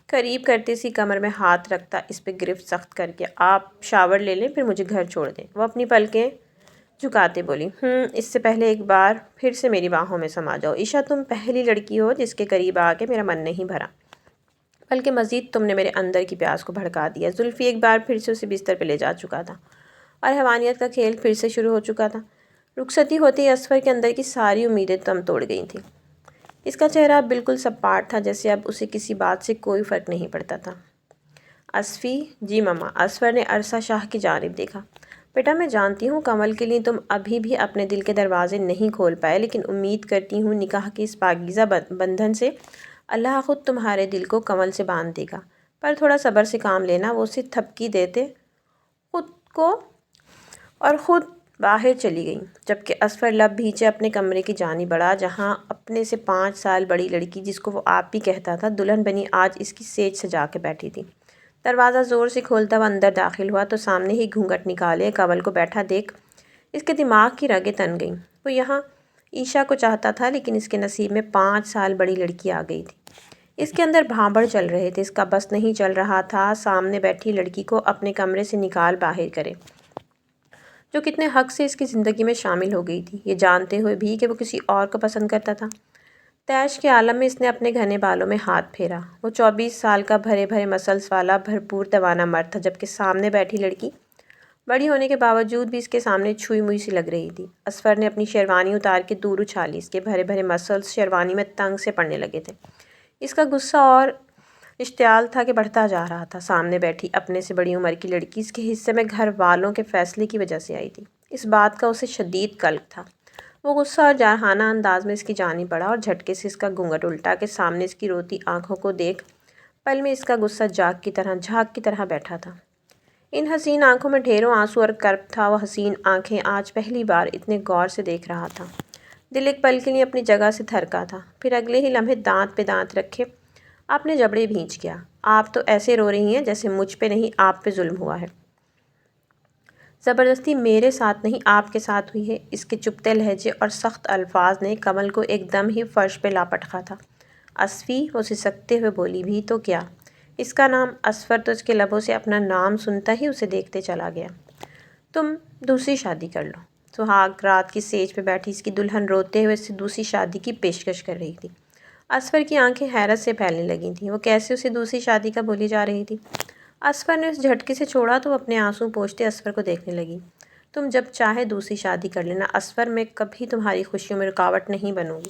قریب کرتے سی کمر میں ہاتھ رکھتا اس پہ گرفت سخت کر کے۔ آپ شاور لے لیں پھر مجھے گھر چھوڑ دیں۔ وہ اپنی پلکیں جھکاتے بولی۔ اس سے پہلے ایک بار پھر سے میری باہوں میں سما جاؤ۔ عیشا، تم پہلی لڑکی ہو جس کے قریب آ کے میرا من نہیں بھرا، بلکہ مزید تم نے میرے اندر کی پیاس کو بھڑکا دیا۔ زلفی ایک بار پھر سے اسے بستر پہ لے جا چکا تھا، اور حیوانیت کا کھیل پھر سے شروع ہو چکا تھا۔ رخصتی ہوتے ہی اصفر کے اندر کی ساری امیدیں دم توڑ گئی تھیں۔ اس کا چہرہ اب بالکل سپاٹ تھا، جیسے اب اسے کسی بات سے کوئی فرق نہیں پڑتا تھا۔ اصفی؟ جی مما۔ اصفر نے عرصہ شاہ کی جانب دیکھا۔ بیٹا میں جانتی ہوں کمل کے لیے تم ابھی بھی اپنے دل کے دروازے نہیں کھول پائے، لیکن امید کرتی ہوں نکاح کے اس پاکیزہ بندھن سے اللہ خود تمہارے دل کو کمل سے باندھ دے گا۔ پر تھوڑا صبر سے کام لینا۔ وہ اسے تھپکی دیتے خود باہر چلی گئی، جبکہ اصفر لب بھیچے اپنے کمرے کی جانب بڑھا، جہاں اپنے سے 5 سال بڑی لڑکی جس کو وہ آپی کہتا تھا دلہن بنی آج اس کی سیج سجا کے بیٹھی تھی۔ دروازہ زور سے کھولتا وہ اندر داخل ہوا تو سامنے ہی گھونگھٹ نکالے کمل کو بیٹھا دیکھ اس کے دماغ کی رگیں تن گئیں۔ وہ یہاں عیشا کو چاہتا تھا، لیکن اس کے نصیب میں 5 سال بڑی لڑکی آ گئی تھی۔ اس کے اندر بھانبڑ چل رہے تھے۔ اس کا بس نہیں چل رہا تھا سامنے بیٹھی لڑکی کو اپنے کمرے سے نکال باہر کرے، جو کتنے حق سے اس کی زندگی میں شامل ہو گئی تھی، یہ جانتے ہوئے بھی کہ وہ کسی اور کو پسند کرتا تھا۔ تیش کے عالم میں اس نے اپنے گھنے بالوں میں ہاتھ پھیرا۔ وہ 24 سال کا بھرے بھرے مسلس والا بھرپور توانا مرد تھا، جبکہ سامنے بیٹھی لڑکی بڑی ہونے کے باوجود بھی اس کے سامنے چھوئی موئی سی لگ رہی تھی۔ اصفر نے اپنی شیروانی اتار کے دور اچھالی۔ اس کے بھرے بھرے مسلس شیروانی میں تنگ سے پڑنے لگے تھے۔ اس کا غصہ اور اشتعال تھا کہ بڑھتا جا رہا تھا۔ سامنے بیٹھی اپنے سے بڑی عمر کی لڑکی اس کے حصے میں گھر والوں کے فیصلے کی وجہ سے آئی تھی۔ اس بات کا اسے شدید قلق تھا۔ وہ غصہ اور جارحانہ انداز میں اس کی جانب بڑھا اور جھٹکے سے اس کا گھونگھٹ الٹا کے سامنے اس کی روتی آنکھوں کو دیکھ پل میں اس کا غصہ جھاگ کی طرح بیٹھا تھا۔ ان حسین آنکھوں میں ڈھیروں آنسو اور کرب تھا۔ وہ حسین آنکھیں آج پہلی بار اتنے غور سے دیکھ رہا تھا۔ دل ایک پل کے لیے اپنی جگہ سے تھرکا تھا، پھر اگلے ہی لمحے دانت پہ دانت رکھے اپنے جبڑے بھینچ گیا۔ آپ تو ایسے رو رہی ہیں جیسے مجھ پہ نہیں آپ پہ ظلم ہوا ہے۔ زبردستی میرے ساتھ نہیں آپ کے ساتھ ہوئی ہے۔ اس کے چپتے لہجے اور سخت الفاظ نے کمل کو ایک دم ہی فرش پہ لا پٹکا تھا۔ اصفی، وہ سسکتے ہوئے بولی، بھی تو کیا؟ اس کا نام اصفر تو اس کے لبوں سے اپنا نام سنتا ہی اسے دیکھتے چلا گیا۔ تم دوسری شادی کر لو۔ سہاگ رات کی سیج پہ بیٹھی اس کی دلہن روتے ہوئے اسے دوسری شادی کی پیشکش کر رہی تھی۔ اصفر کی آنکھیں حیرت سے پھیلنے لگی تھیں۔ وہ کیسے اسے دوسری شادی کا بولی جا رہی تھی؟ اصفر نے اس جھٹکے سے چھوڑا تو وہ اپنے آنسو پوچھتے اصفر کو دیکھنے لگی۔ تم جب چاہے دوسری شادی کر لینا اصفر، میں کبھی تمہاری خوشیوں میں رکاوٹ نہیں بنوں گی۔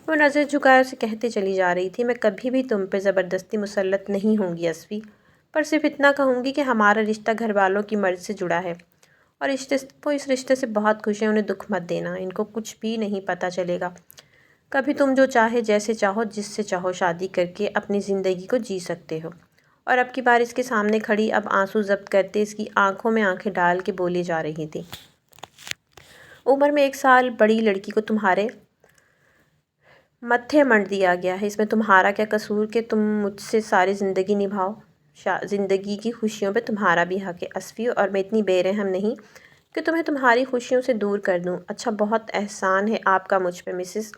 وہ نظر جھکائے اسے کہتے چلی جا رہی تھی، میں کبھی بھی تم پہ زبردستی مسلط نہیں ہوں گی اصفی، پر صرف اتنا کہوں گی کہ ہمارا رشتہ گھر والوں کی مرض سے جڑا ہے اور وہ اس رشتے سے بہت خوش ہیں۔ انہیں دکھ مت دینا، ان کو کچھ بھی نہیں پتہ چلے گا۔ کبھی تم جو چاہے جیسے چاہو جس سے چاہو شادی کر کے اپنی زندگی کو جی سکتے ہو۔ اور اب کی بار اس کے سامنے کھڑی اب آنسو ضبط کرتے اس کی آنکھوں میں آنکھیں ڈال کے بولی جا رہی تھی، عمر میں 1 سال بڑی لڑکی کو تمہارے متھے منڈ دیا گیا ہے۔ اس میں تمہارا کیا قصور کہ تم مجھ سے ساری زندگی نبھاؤ؟ زندگی کی خوشیوں پہ تمہارا بھی حق ہے اصفی، اور میں اتنی بے رحم نہیں کہ تمہیں تمہاری خوشیوں سے دور کر دوں۔ اچھا، بہت احسان ہے آپ کا مجھ پہ مسز،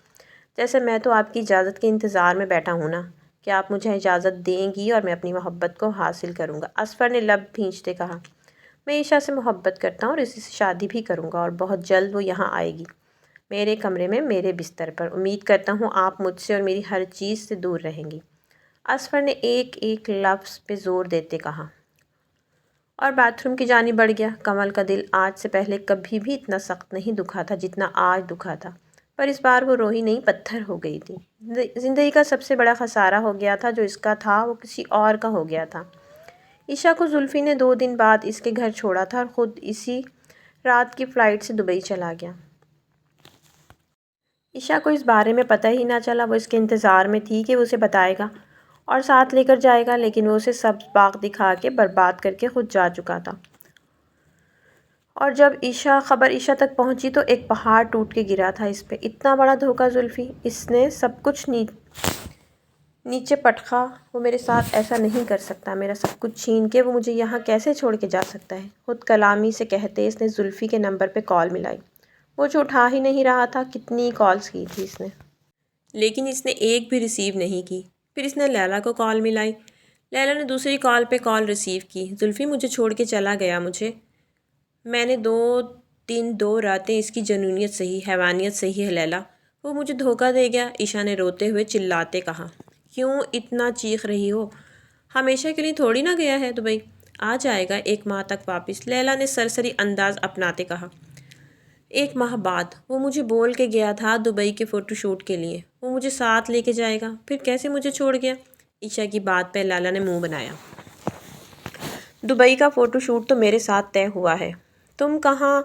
جیسے میں تو آپ کی اجازت کے انتظار میں بیٹھا ہوں نا، کہ آپ مجھے اجازت دیں گی اور میں اپنی محبت کو حاصل کروں گا۔ اصفر نے لب بھینچتے کہا، میں عیشا سے محبت کرتا ہوں اور اسی سے شادی بھی کروں گا، اور بہت جلد وہ یہاں آئے گی، میرے کمرے میں میرے بستر پر۔ امید کرتا ہوں آپ مجھ سے اور میری ہر چیز سے دور رہیں گی، اصفر نے ایک ایک لفظ پہ زور دیتے کہا، اور باتھ روم کی جانب بڑھ گیا۔ کمل کا دل آج سے پہلے کبھی بھی اتنا سخت نہیں دکھا تھا جتنا آج دکھا تھا، پر اس بار وہ روئی نہیں پتھر ہو گئی تھی۔ زندگی کا سب سے بڑا خسارہ ہو گیا تھا، جو اس کا تھا وہ کسی اور کا ہو گیا تھا۔ عیشا کو زلفی نے 2 دن بعد اس کے گھر چھوڑا تھا اور خود اسی رات کی فلائٹ سے دبئی چلا گیا۔ عیشا کو اس بارے میں پتہ ہی نہ چلا۔ وہ اس کے انتظار میں تھی کہ وہ اسے بتائے گا اور ساتھ لے کر جائے گا، لیکن وہ اسے سبز باغ دکھا کے برباد کر کے خود جا چکا تھا۔ اور جب خبر عیشا تک پہنچی تو ایک پہاڑ ٹوٹ کے گرا تھا اس پہ۔ اتنا بڑا دھوکہ زلفی، اس نے سب کچھ نیچے پٹخا۔ وہ میرے ساتھ ایسا نہیں کر سکتا، میرا سب کچھ چھین کے وہ مجھے یہاں کیسے چھوڑ کے جا سکتا ہے؟ خود کلامی سے کہتے اس نے زلفی کے نمبر پہ کال ملائی، وہ جو اٹھا ہی نہیں رہا تھا۔ کتنی کالز کی تھی اس نے، لیکن اس نے ایک بھی ریسیو نہیں کی۔ پھر اس نے لیلا کو کال ملائی، لیلا نے دوسری کال پہ کال ریسیو کی۔ زلفی مجھے چھوڑ کے چلا گیا، میں نے 2 دن 2 راتیں اس کی جنونیت سہی، حیوانیت سہی ہے لیلا، وہ مجھے دھوکہ دے گیا، عیشا نے روتے ہوئے چلاتے کہا۔ کیوں اتنا چیخ رہی ہو؟ ہمیشہ کے لیے تھوڑی نہ گیا ہے دبئی، آ جائے گا 1 ماہ تک واپس، لیلا نے سرسری انداز اپناتے کہا۔ 1 ماہ بعد؟ وہ مجھے بول کے گیا تھا دبئی کے فوٹو شوٹ کے لیے، وہ مجھے ساتھ لے کے جائے گا، پھر کیسے مجھے چھوڑ گیا؟ عیشا کی بات پہ لیلا نے منہ بنایا۔ دبئی کا فوٹو شوٹ تو میرے ساتھ طے ہوا ہے، تم کہاں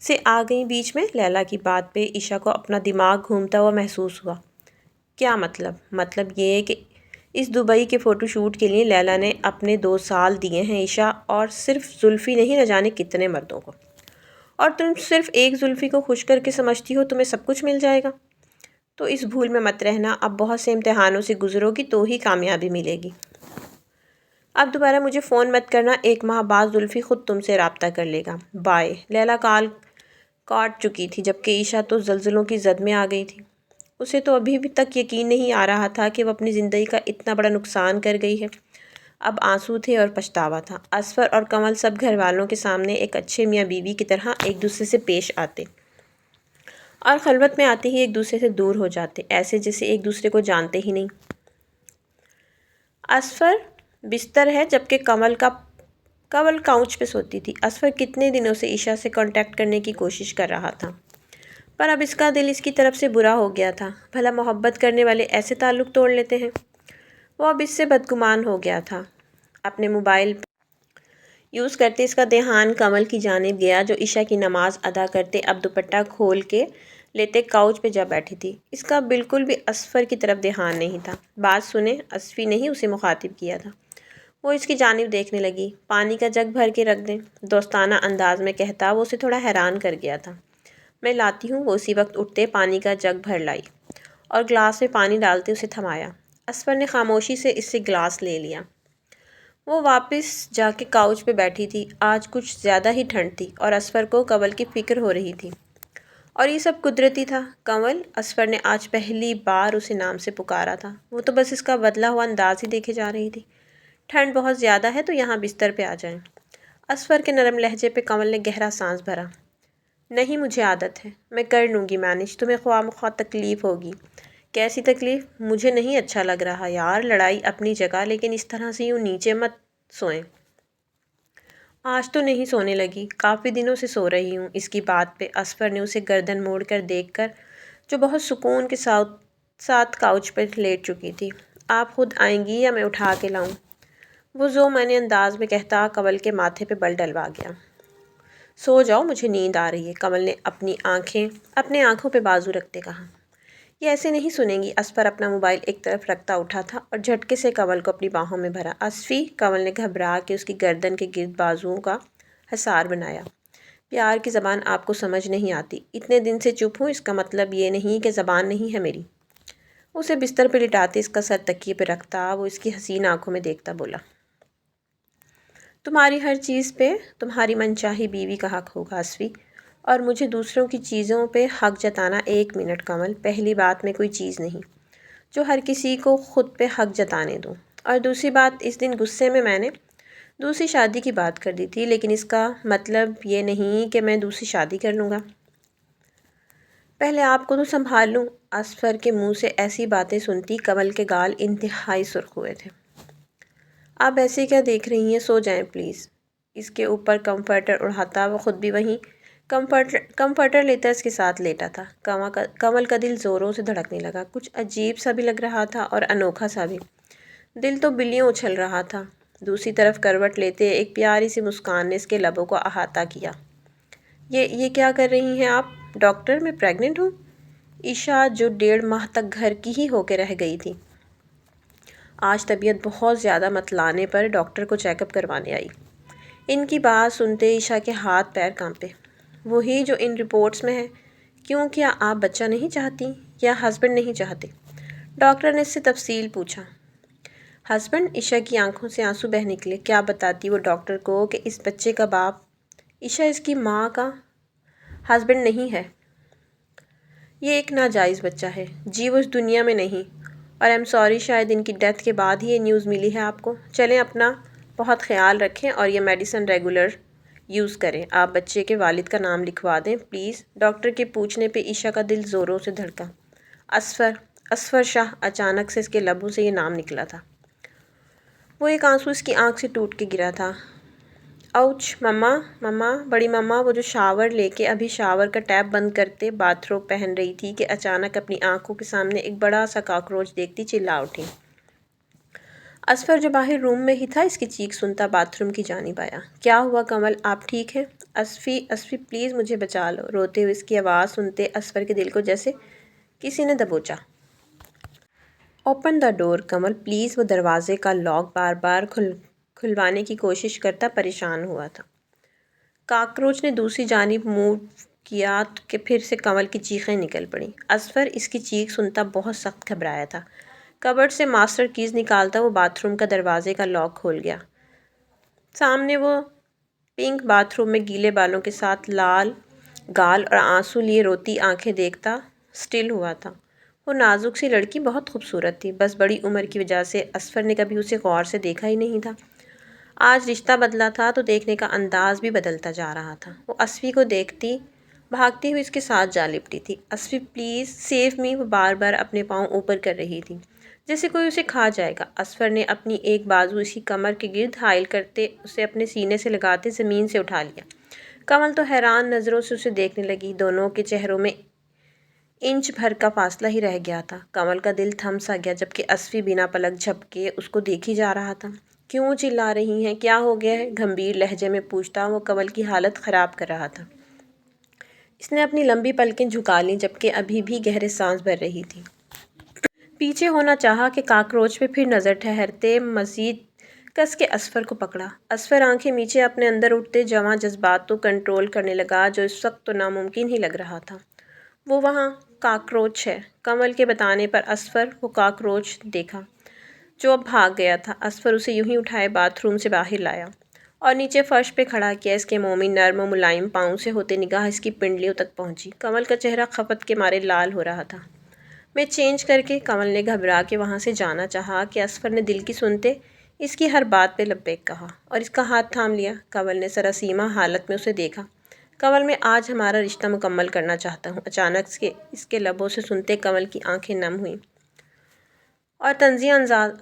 سے آ گئیں بیچ میں؟ لیلا کی بات پہ عشا کو اپنا دماغ گھومتا ہوا محسوس ہوا۔ کیا مطلب؟ مطلب یہ ہے کہ اس دبئی کے فوٹو شوٹ کے لیے لیلا نے اپنے 2 سال دیے ہیں عشا، اور صرف زلفی نہیں، نہ جانے کتنے مردوں کو۔ اور تم صرف ایک زلفی کو خوش کر کے سمجھتی ہو تمہیں سب کچھ مل جائے گا؟ تو اس بھول میں مت رہنا، اب بہت سے امتحانوں سے گزرو گی تو ہی کامیابی ملے گی۔ اب دوبارہ مجھے فون مت کرنا، 1 ماہ بعد زلفی خود تم سے رابطہ کر لے گا، بائے۔ لیلا کال کاٹ چکی تھی، جبکہ عشا تو زلزلوں کی زد میں آ گئی تھی۔ اسے تو ابھی بھی تک یقین نہیں آ رہا تھا کہ وہ اپنی زندگی کا اتنا بڑا نقصان کر گئی ہے۔ اب آنسو تھے اور پچھتاوا تھا۔ اصفر اور کمل سب گھر والوں کے سامنے ایک اچھے میاں بیوی کی طرح ایک دوسرے سے پیش آتے، اور خلوت میں آتے ہی ایک دوسرے سے دور ہو جاتے، ایسے جیسے ایک دوسرے کو جانتے ہی نہیں۔ اصفر بستر ہے، جبکہ کمل کاؤچ پہ سوتی تھی۔ اصفر کتنے دنوں سے عشا سے کانٹیکٹ کرنے کی کوشش کر رہا تھا، پر اب اس کا دل اس کی طرف سے برا ہو گیا تھا۔ بھلا محبت کرنے والے ایسے تعلق توڑ لیتے ہیں؟ وہ اب اس سے بدگمان ہو گیا تھا۔ اپنے موبائل یوز کرتے اس کا دھیان کمل کی جانب گیا، جو عشا کی نماز ادا کرتے اب دوپٹہ کھول کے لیتے کاؤچ پہ جا بیٹھی تھی۔ اس کا بالکل بھی اصفر کی طرف دھیان نہیں تھا۔ بات سنیں، اصفی نے ہی اسے مخاطب کیا تھا۔ وہ اس کی جانب دیکھنے لگی۔ پانی کا جگ بھر کے رکھ دیں، دوستانہ انداز میں کہتا وہ اسے تھوڑا حیران کر گیا تھا۔ میں لاتی ہوں۔ وہ اسی وقت اٹھتے پانی کا جگ بھر لائی اور گلاس میں پانی ڈالتے اسے تھمایا۔ اصفر نے خاموشی سے اس سے گلاس لے لیا۔ وہ واپس جا کے کاؤچ پہ بیٹھی تھی۔ آج کچھ زیادہ ہی ٹھنڈ تھی اور اصفر کو کنول کی فکر ہو رہی تھی، اور یہ سب قدرتی تھا۔ کنول، اصفر نے آج پہلی بار اسے نام سے پکارا تھا۔ وہ تو بس اس کا بدلا ہوا انداز ہی دیکھے جا رہی تھی۔ ٹھنڈ بہت زیادہ ہے تو یہاں بستر پہ آ جائیں۔ اصفر کے نرم لہجے پہ کنول نے گہرا سانس بھرا۔ نہیں، مجھے عادت ہے، میں کر لوں گی مینج۔ تمہیں خواہ مخواہ تکلیف ہوگی۔ کیسی تکلیف؟ مجھے نہیں اچھا لگ رہا یار۔ لڑائی اپنی جگہ، لیکن اس طرح سے یوں نیچے مت سوئیں۔ آج تو نہیں سونے لگی، کافی دنوں سے سو رہی ہوں۔ اس کی بات پہ اصفر نے اسے گردن موڑ کر دیکھ کر، جو بہت سکون کے ساتھ کاؤچ پر لیٹ چکی تھی۔ آپ خود آئیں گی یا میں اٹھا کے لاؤں؟ وہ ذو معنی انداز میں کہتا کنول کے ماتھے پہ بل ڈلوا گیا۔ سو جاؤ، مجھے نیند آ رہی ہے، کنول نے اپنے آنکھوں پہ بازو رکھتے کہا۔ یہ ایسے نہیں سنیں گی۔ اصفر اپنا موبائل ایک طرف رکھتا اٹھا تھا اور جھٹکے سے کنول کو اپنی باہوں میں بھرا۔ اصفی، کنول نے گھبرا کے اس کی گردن کے گرد بازوؤں کا حصار بنایا۔ پیار کی زبان آپ کو سمجھ نہیں آتی۔ اتنے دن سے چپ ہوں، اس کا مطلب یہ نہیں کہ زبان نہیں ہے میری۔ اسے بستر پہ لٹاتے اس کا سر تکیے پہ رکھتا وہ اس کی حسین آنکھوں میں دیکھتا بولا، تمہاری ہر چیز پہ تمہاری منچاہی بیوی کا حق ہوگا اصفی، اور مجھے دوسروں کی چیزوں پہ حق جتانا۔ 1 منٹ کنول، پہلی بات میں کوئی چیز نہیں جو ہر کسی کو خود پہ حق جتانے دوں، اور دوسری بات، اس دن غصے میں نے دوسری شادی کی بات کر دی تھی، لیکن اس کا مطلب یہ نہیں کہ میں دوسری شادی کر لوں گا۔ پہلے آپ کو تو سنبھال لوں۔ اصفر کے منہ سے ایسی باتیں سنتی کنول کے گال انتہائی سرخ ہوئے تھے۔ آپ ایسے کیا دیکھ رہی ہیں؟ سو جائیں پلیز۔ اس کے اوپر کمفرٹر اڑاتا وہ خود بھی وہیں کمفرٹر لیتا اس کے ساتھ لیٹا تھا۔ کنول کا دل زوروں سے دھڑکنے لگا، کچھ عجیب سا بھی لگ رہا تھا اور انوکھا سا بھی۔ دل تو بلیوں اچھل رہا تھا۔ دوسری طرف کروٹ لیتے ایک پیاری سی مسکان نے اس کے لبوں کو احاطہ کیا۔ یہ کیا کر رہی ہیں آپ؟ ڈاکٹر، میں پریگننٹ ہوں۔ عشا، جو 1.5 ماہ تک گھر کی ہی ہو کے رہ گئی تھی، آج طبیعت بہت زیادہ متلانے پر ڈاکٹر کو چیک اپ کروانے آئی۔ ان کی بات سنتے عشا کے ہاتھ پیر کانپے۔ وہی جو ان رپورٹس میں ہے؟ کیوں، کیا آپ بچہ نہیں چاہتی یا ہسبینڈ نہیں چاہتے؟ ڈاکٹر نے اس سے تفصیل پوچھا۔ ہسبینڈ؟ عشا کی آنکھوں سے آنسو بہہ نکلے۔ کیا بتاتی وہ ڈاکٹر کو کہ اس بچے کا باپ؟ عشا، اس کی ماں کا ہسبینڈ نہیں ہے۔ یہ ایک ناجائز بچہ ہے۔ جی، وہ اس دنیا میں نہیں، اور ایم سوری، شاید ان کی ڈیتھ کے بعد ہی یہ نیوز ملی ہے آپ کو۔ چلیں، اپنا بہت خیال رکھیں اور یہ میڈیسن ریگولر یوز کریں۔ آپ بچے کے والد کا نام لکھوا دیں پلیز۔ ڈاکٹر کے پوچھنے پہ عشا کا دل زوروں سے دھڑکا۔ اصفر شاہ۔ اچانک سے اس کے لبوں سے یہ نام نکلا تھا۔ وہ ایک آنسو اس کی آنکھ سے ٹوٹ کے گرا تھا۔ اوچ، مما، بڑی مما، وہ جو شاور لے کے ابھی شاور کا ٹیپ بند کرتے باتھ روب پہن رہی تھی کہ اچانک اپنی آنکھوں کے سامنے ایک بڑا سا کاکروچ دیکھتی چلا اٹھی۔ اصفر جو باہر روم میں ہی تھا اس کی چیخ سنتا باتھ روم کی جانب آیا۔ کیا ہوا کنول، آپ ٹھیک ہیں؟ اسفی اسفی پلیز مجھے بچا لو، روتے ہوئے اس کی آواز سنتے اسفر کے دل کو جیسے کسی نے دبوچا۔ Open the door Kamal please. وہ دروازے کا لاک بار بار کھلوانے کی کوشش کرتا پریشان ہوا تھا۔ کاکروچ نے دوسری جانب موو کیا کہ پھر سے کمل کی چیخیں نکل پڑیں۔ اسفر اس کی چیخ سنتا بہت سخت گھبرایا تھا۔ کبرڈ سے ماسٹر کیز نکالتا وہ باتھ روم کا دروازے کا لاک کھول گیا۔ سامنے وہ پنک باتھ روم میں گیلے بالوں کے ساتھ لال گال اور آنسو لیے روتی آنکھیں دیکھتا سٹل ہوا تھا۔ وہ نازک سی لڑکی بہت خوبصورت تھی، بس بڑی عمر کی وجہ سے اسفر نے کبھی اسے غور سے دیکھا ہی نہیں تھا۔ آج رشتہ بدلا تھا تو دیکھنے کا انداز بھی بدلتا جا رہا تھا۔ وہ اسفی کو دیکھتی بھاگتی ہوئی اس کے ساتھ جا لپٹی تھی۔ اسفی پلیز سیو می۔ وہ بار بار اپنے پاؤں اوپر کر رہی تھی جیسے کوئی اسے کھا جائے گا۔ اسفر نے اپنی ایک بازو اس کی کمر کے گرد حائل کرتے اسے اپنے سینے سے لگاتے زمین سے اٹھا لیا۔ کمل تو حیران نظروں سے اسے دیکھنے لگی۔ دونوں کے چہروں میں انچ بھر کا فاصلہ ہی رہ گیا تھا۔ کمل کا دل تھم سا گیا جبکہ اسفی بنا پلک جھپکے اس کو دیکھی جا رہا تھا۔ کیوں چلا رہی ہیں؟ کیا ہو گیا ہے؟ گھمبیر لہجے میں پوچھتا وہ کمل کی حالت خراب کر رہا تھا۔ اس نے اپنی لمبی پلکیں جھکا لیں جبکہ ابھی بھی گہرے سانس بھر رہی تھی۔ پیچھے ہونا چاہا کہ کاکروچ پہ پھر نظر ٹھہرتے مزید کس کے اسفر کو پکڑا۔ اسفر آنکھیں میچے اپنے اندر اٹھتے جواں جذبات کو کنٹرول کرنے لگا جو اس وقت تو ناممکن ہی لگ رہا تھا۔ وہ وہاں کاکروچ ہے۔ کمل کے بتانے پر اسفر وہ کاکروچ دیکھا جو اب بھاگ گیا تھا۔ اسفر اسے یوں ہی اٹھائے باتھ روم سے باہر لایا اور نیچے فرش پہ کھڑا کیا۔ اس کے مومی نرم و ملائم پاؤں سے ہوتے نگاہ اس کی پنڈلیوں تک پہنچی۔ کمل کا چہرہ خفت کے مارے لال ہو رہا تھا۔ میں چینج کر کے کمل نے گھبرا کے وہاں سے جانا چاہا کہ اسفر نے دل کی سنتے اس کی ہر بات پہ لبیک کہا اور اس کا ہاتھ تھام لیا۔ کمل نے سراسیمہ حالت میں اسے دیکھا۔ کمل میں آج ہمارا رشتہ مکمل کرنا چاہتا ہوں۔ اچانک اس کے لبوں سے سنتے کمل کی آنکھیں نم ہوئیں اور طنزیہ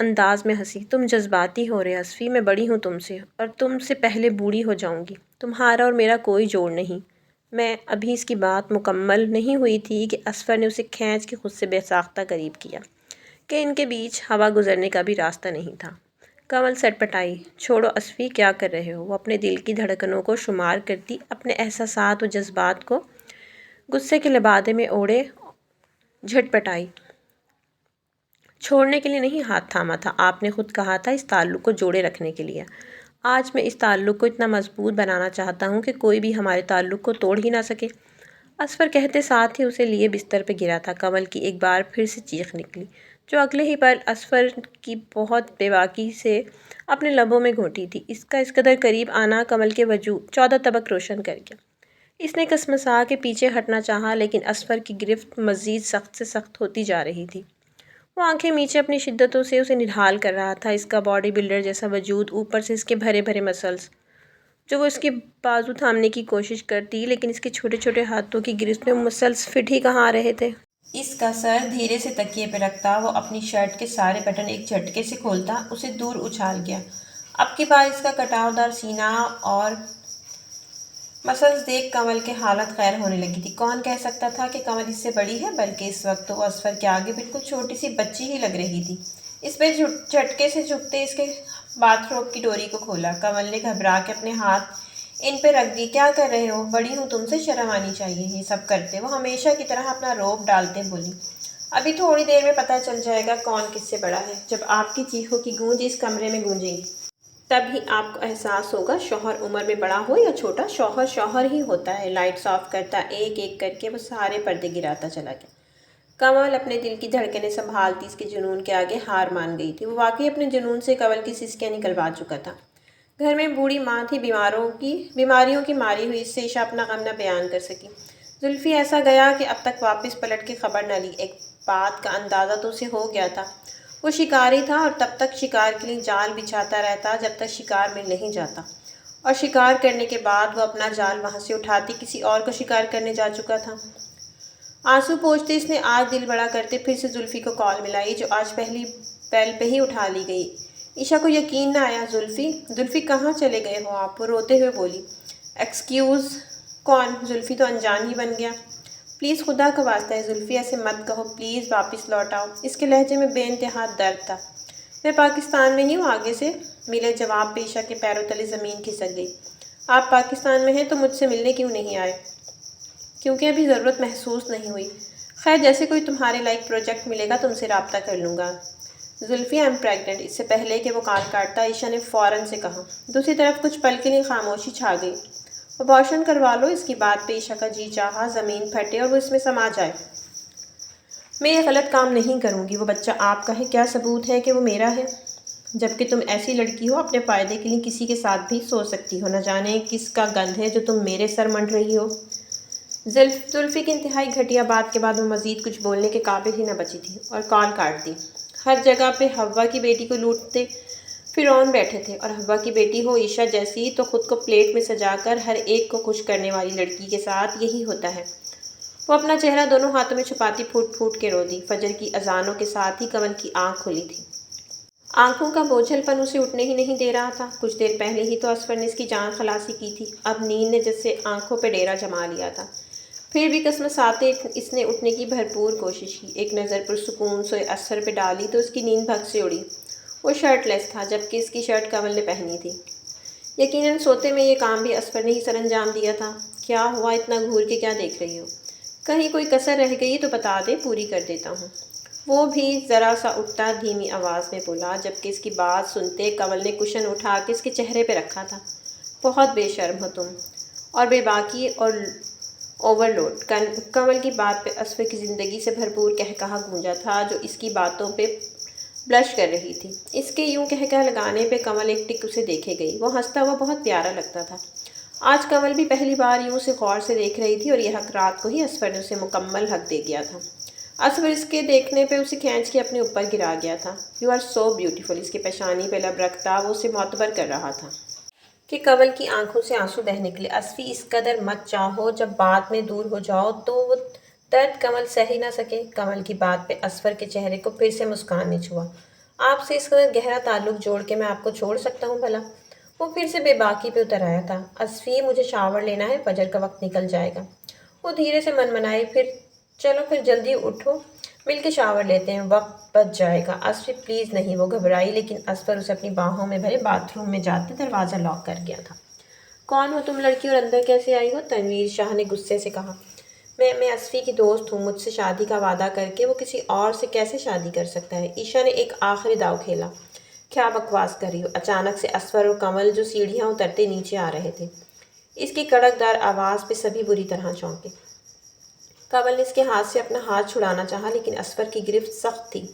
انداز میں ہنسی۔ تم جذباتی ہو رہے اسفی، میں بڑی ہوں تم سے اور تم سے پہلے بوڑھی ہو جاؤں گی۔ تمہارا اور میرا کوئی جوڑ نہیں۔ میں ابھی اس کی بات مکمل نہیں ہوئی تھی کہ اسفر نے اسے کھینچ کے خود سے بے ساختہ قریب کیا کہ ان کے بیچ ہوا گزرنے کا بھی راستہ نہیں تھا۔ کمل سٹپٹائی۔ چھوڑو اسفی، کیا کر رہے ہو؟ وہ اپنے دل کی دھڑکنوں کو شمار کرتی اپنے احساسات و جذبات کو غصے کے لبادے میں اوڑھے جھٹپٹائی۔ چھوڑنے کے لیے نہیں ہاتھ تھاما تھا، آپ نے خود کہا تھا اس تعلق کو جوڑے رکھنے کے لیے۔ آج میں اس تعلق کو اتنا مضبوط بنانا چاہتا ہوں کہ کوئی بھی ہمارے تعلق کو توڑ ہی نہ سکے۔ اسفر کہتے ساتھ ہی اسے لیے بستر پہ گرا تھا۔ کمل کی ایک بار پھر سے چیخ نکلی جو اگلے ہی پل اسفر کی بہت بے باکی سے اپنے لبوں میں گھونٹی تھی۔ اس کا اس قدر قریب آنا کمل کے وجود 14 طبق روشن کر گیا۔ اس نے کسمسا کے پیچھے ہٹنا چاہا لیکن اسفر کی گرفت مزید سخت سے سخت ہوتی جا رہی تھی۔ وہ آنکھیں میچے اپنی شدتوں سے اسے نڈھال کر رہا تھا۔ اس کا باڈی بلڈر جیسا وجود، اوپر سے اس کے بھرے بھرے مسلز جو وہ اس کے بازو تھامنے کی کوشش کرتی لیکن اس کے چھوٹے چھوٹے ہاتھوں کی گرفت میں مسلز فٹ ہی کہاں آ رہے تھے۔ اس کا سر دھیرے سے تکیے پہ رکھتا وہ اپنی شرٹ کے سارے بٹن ایک جھٹکے سے کھولتا اسے دور اچھال گیا۔ اب کی بار اس کا کٹاؤ دار سینہ اور مسلز دیکھ کمل کے حالت خیر ہونے لگی تھی۔ کون کہہ سکتا تھا کہ کمل اس سے بڑی ہے، بلکہ اس وقت تو وہ اسفر کے آگے بالکل چھوٹی سی بچی ہی لگ رہی تھی۔ اس پہ جھٹکے سے جھکتے اس کے باتھ روب کی ڈوری کو کھولا۔ کمل نے گھبرا کے اپنے ہاتھ ان پہ رکھ دی۔ کیا کر رہے ہو؟ بڑی ہوں تم سے، شرم آنی چاہیے۔ یہ سب کرتے وہ ہمیشہ کی طرح اپنا روب ڈالتے بولی، ابھی تھوڑی دیر میں پتہ چل جائے گا کون کس سے بڑا ہے۔ جب آپ کی چیخوں کی گونج اس کمرے میں گونجے گی تب ہی آپ کو احساس ہوگا شوہر عمر میں بڑا ہو یا چھوٹا، شوہر شوہر ہی ہوتا ہے۔ لائٹس آف کرتا ایک ایک کر کے وہ سارے پردے گراتا چلا گیا۔ کمل اپنے دل کی دھڑکنیں سنبھالتی اس کے جنون کے آگے ہار مان گئی تھی۔ وہ واقعی اپنے جنون سے کمل کی سسکیاں نکلوا چکا تھا۔ گھر میں بوڑھی ماں تھی، بیماریوں کی ماری ہوئی، اس سے عشاء اپنا غم نہ بیان کر سکی۔ زلفی ایسا گیا کہ اب تک واپس پلٹ کے خبر نہ لی۔ ایک بات کا اندازہ تو اسے ہو گیا تھا، وہ شکاری تھا اور تب تک شکار کے لیے جال بچھاتا رہتا جب تک شکار مل نہیں جاتا، اور شکار کرنے کے بعد وہ اپنا جال وہاں سے اٹھاتی کسی اور کو شکار کرنے جا چکا تھا۔ آنسو پوچھتے اس نے آج دل بڑا کرتے پھر سے زلفی کو کال ملائی جو آج پہلی بیل پہ ہی اٹھا لی گئی۔ عشاء کو یقین نہ آیا۔ زلفی کہاں چلے گئے ہو آپ؟ وہ روتے ہوئے بولی۔ ایکسکیوز کون؟ زلفی تو انجان ہی بن گیا۔ پلیز خدا کا واسطہ ہے زلفی ایسے مت کہو، پلیز واپس لوٹ آؤ۔ اس کے لہجے میں بے انتہا درد تھا۔ میں پاکستان میں ہی ہوں، آگے سے ملے جواب پہ عشاء کے پیروں تلے زمین کھسک گئی۔ آپ پاکستان میں ہیں تو مجھ سے ملنے کیوں نہیں آئے؟ کیونکہ ابھی ضرورت محسوس نہیں ہوئی۔ خیر، جیسے کوئی تمہارے لائق پروجیکٹ ملے گا تم سے رابطہ کر لوں گا۔ Zulfi, I am pregnant. اس سے پہلے کہ وہ کال کاٹتا عائشہ نے فوراً سے کہا۔ دوسری طرف کچھ پل کے لیے خاموشی چھا گئی۔ ابارشن کروا لو۔ اس کی بات پہ عائشہ کا جی چاہا زمین پھٹے اور وہ اس میں سما جائے۔ میں یہ غلط کام نہیں کروں گی۔ وہ بچہ آپ کا ہے، کیا ثبوت ہے کہ وہ میرا ہے؟ جبکہ تم ایسی لڑکی ہو اپنے فائدے کے لیے کسی کے ساتھ بھی سو سکتی ہو۔ نہ جانے کس کا گند ہے جو تم میرے سر منڈ رہی ہو۔ زلفی کی انتہائی گھٹیا بات کے بعد وہ مزید کچھ بولنے کے قابل ہی نہ بچی تھی اور کال کاٹ دی۔ ہر جگہ پہ حوا کی بیٹی کو لوٹتے فرعون بیٹھے تھے، اور حوا کی بیٹی ہو عائشہ جیسی تو خود کو پلیٹ میں سجا کر ہر ایک کو خوش کرنے والی لڑکی کے ساتھ یہی ہوتا ہے۔ وہ اپنا چہرہ دونوں ہاتھوں میں چھپاتی پھوٹ پھوٹ کے رو دی۔ فجر کی اذانوں کے ساتھ ہی کنول کی آنکھ کھلی تھی۔ آنکھوں کا بوجھل پن اسے اٹھنے ہی نہیں دے رہا تھا۔ کچھ دیر پہلے ہی تو اسفر نے اس کی جان خلاصی کی تھی، اب نیند نے جس سے آنکھوں پہ ڈیرا جما لیا تھا۔ پھر بھی قسمساتے اس نے اٹھنے کی بھرپور کوشش کی۔ ایک نظر پرسکون سوئے اسفر پہ ڈالی تو اس کی نیند بھگ سے اڑی۔ وہ شرٹ لیس تھا، جبکہ اس کی شرٹ کنول نے پہنی تھی۔ یقیناً سوتے میں یہ کام بھی اسفر نے ہی سر انجام دیا تھا۔ کیا ہوا؟ اتنا گھور کے کیا دیکھ رہی ہو؟ کہیں کوئی کسر رہ گئی تو بتا دے، پوری کر دیتا ہوں۔ وہ بھی ذرا سا اٹھتا دھیمی آواز میں بولا، جبکہ اس کی بات سنتے کنول نے کشن اٹھا کے اس کے چہرے پہ رکھا تھا۔ بہت بے شرم ہو تم، اور بے باکی اور اوور لوڈ۔ کنول کی بات پہ اسفر کی زندگی سے بھرپور قہقہا گونجا تھا، جو اس کی باتوں پہ بلش کر رہی تھی۔ اس کے یوں قہقہا لگانے پہ کنول ایک ٹک اسے دیکھے گئی۔ وہ ہنستا ہوا بہت پیارا لگتا تھا۔ آج کنول بھی پہلی بار یوں اسے غور سے دیکھ رہی تھی، اور یہ حق رات کو ہی اسفر نے اسے مکمل حق دے دیا تھا۔ اسفر اس کے دیکھنے پہ اسے کھینچ کے اپنے اوپر گرا گیا تھا۔ You are so beautiful. اس کے پیشانی پہ لب رکھتا وہ اسے معتبر کر رہا تھا کہ کنول کی آنکھوں سے آنسو بہہ نکلے۔ اسفی، اس قدر مت چاہو، جب بعد میں دور ہو جاؤ تو وہ درد کنول سہ ہی نہ سکے۔ کنول کی بات پہ اسفر کے چہرے کو پھر سے مسکان نے چھوا۔ آپ سے اس قدر گہرا تعلق جوڑ کے میں آپ کو چھوڑ سکتا ہوں بھلا؟ وہ پھر سے بے باکی پہ اتر آیا تھا۔ اسفی، مجھے شاور لینا ہے، فجر کا وقت نکل جائے گا۔ وہ دھیرے سے منمنائی، چلو پھر جلدی اٹھو، مل کے شاور لیتے ہیں، وقت بچ جائے گا۔ اسفی، پلیز نہیں۔ وہ گھبرائی، لیکن اسفر اسے اپنی باہوں میں بھرے باتھ روم میں جاتے دروازہ لاک کر گیا تھا۔ کون ہو تم لڑکی اور اندر کیسے آئی ہو؟ تنویر شاہ نے غصے سے کہا۔ میں اسفی کی دوست ہوں۔ مجھ سے شادی کا وعدہ کر کے وہ کسی اور سے کیسے شادی کر سکتا ہے؟ عائشہ نے ایک آخری داؤ کھیلا۔ کیا بکواس کر رہی ہو؟ اچانک سے اسفر اور کنول جو سیڑھیاں اترتے نیچے آ رہے تھے، اس کی کڑک دار آواز پہ سبھی بری طرح چونکے۔ کنول نے اس کے ہاتھ سے اپنا ہاتھ چھڑانا چاہا، لیکن اسفر کی گرفت سخت تھی۔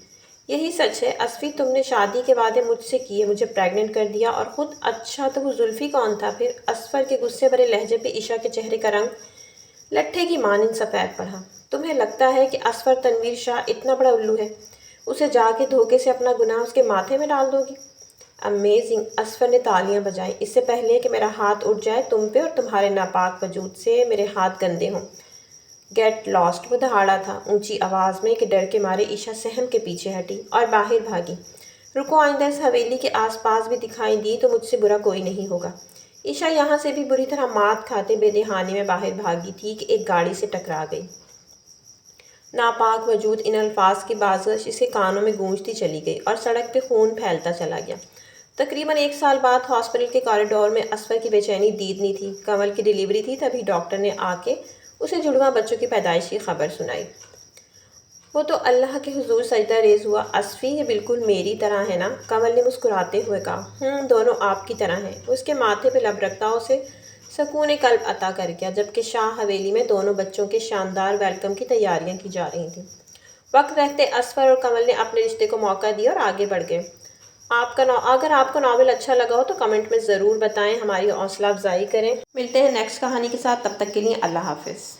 یہی سچ ہے اسفی، تم نے شادی کے وعدے مجھ سے کیے، مجھے پریگننٹ کر دیا اور خود۔ اچھا تو وہ زلفی کون تھا پھر؟ اسفر کے غصے بھرے لہجے پہ عائشہ کے چہرے کا رنگ لٹھے کی مانند سفید پڑا۔ تمہیں لگتا ہے کہ اسفر تنویر شاہ اتنا بڑا الو ہے؟ اسے جا کے دھوکے سے اپنا گناہ اس کے ماتھے میں ڈال دو گی؟ امیزنگ! اسفر نے تالیاں بجائیں۔ اس سے پہلے کہ میرا ہاتھ اٹھ جائے تم پہ اور تمہارے ناپاک وجود سے میرے ہاتھ گندے ہوں۔ Get lost! وہ دہاڑا تھا اونچی آواز میں کہ ڈر کے مارے عائشہ سہم کے پیچھے ہٹی اور باہر بھاگی۔ رکو، آئندہ اس حویلی کے آس پاس بھی دکھائی دی تو مجھ سے برا کوئی نہیں ہوگا۔ عائشہ یہاں سے بھی بری طرح مات کھاتے بے دہانی میں باہر بھاگی تھی کہ ایک گاڑی سے ٹکرا گئی۔ ناپاک وجود، ان الفاظ کی بازگشت اس کے کانوں میں گونجتی چلی گئی اور سڑک پہ خون پھیلتا چلا گیا۔ تقریباً 1 سال بعد ہاسپٹل کے کوریڈور میں اسفر کی بے چینی دیدنی تھی۔ کنول کی ڈیلیوری تھی، تبھی ڈاکٹر نے آ کے اسے جڑواں بچوں کی پیدائش کی خبر سنائی۔ وہ تو اللہ کے حضور سجدہ ریز ہوا۔ اسفی، یہ بالکل میری طرح ہے نا؟ کنول نے مسکراتے ہوئے کہا۔ دونوں آپ کی طرح ہیں۔ وہ اس کے ماتھے پہ لب رکھتا اسے سکون قلب عطا کر گیا، جبکہ شاہ حویلی میں دونوں بچوں کے شاندار ویلکم کی تیاریاں کی جا رہی تھیں۔ وقت رہتے اسفر اور کنول نے اپنے رشتے کو موقع دیا اور آگے بڑھ گئے۔ اگر آپ کو ناول اچھا لگا ہو تو کمنٹ میں ضرور بتائیں، ہماری حوصلہ افزائی کریں۔ ملتے ہیں نیکسٹ کہانی کے ساتھ، تب تک کے لیے اللہ حافظ۔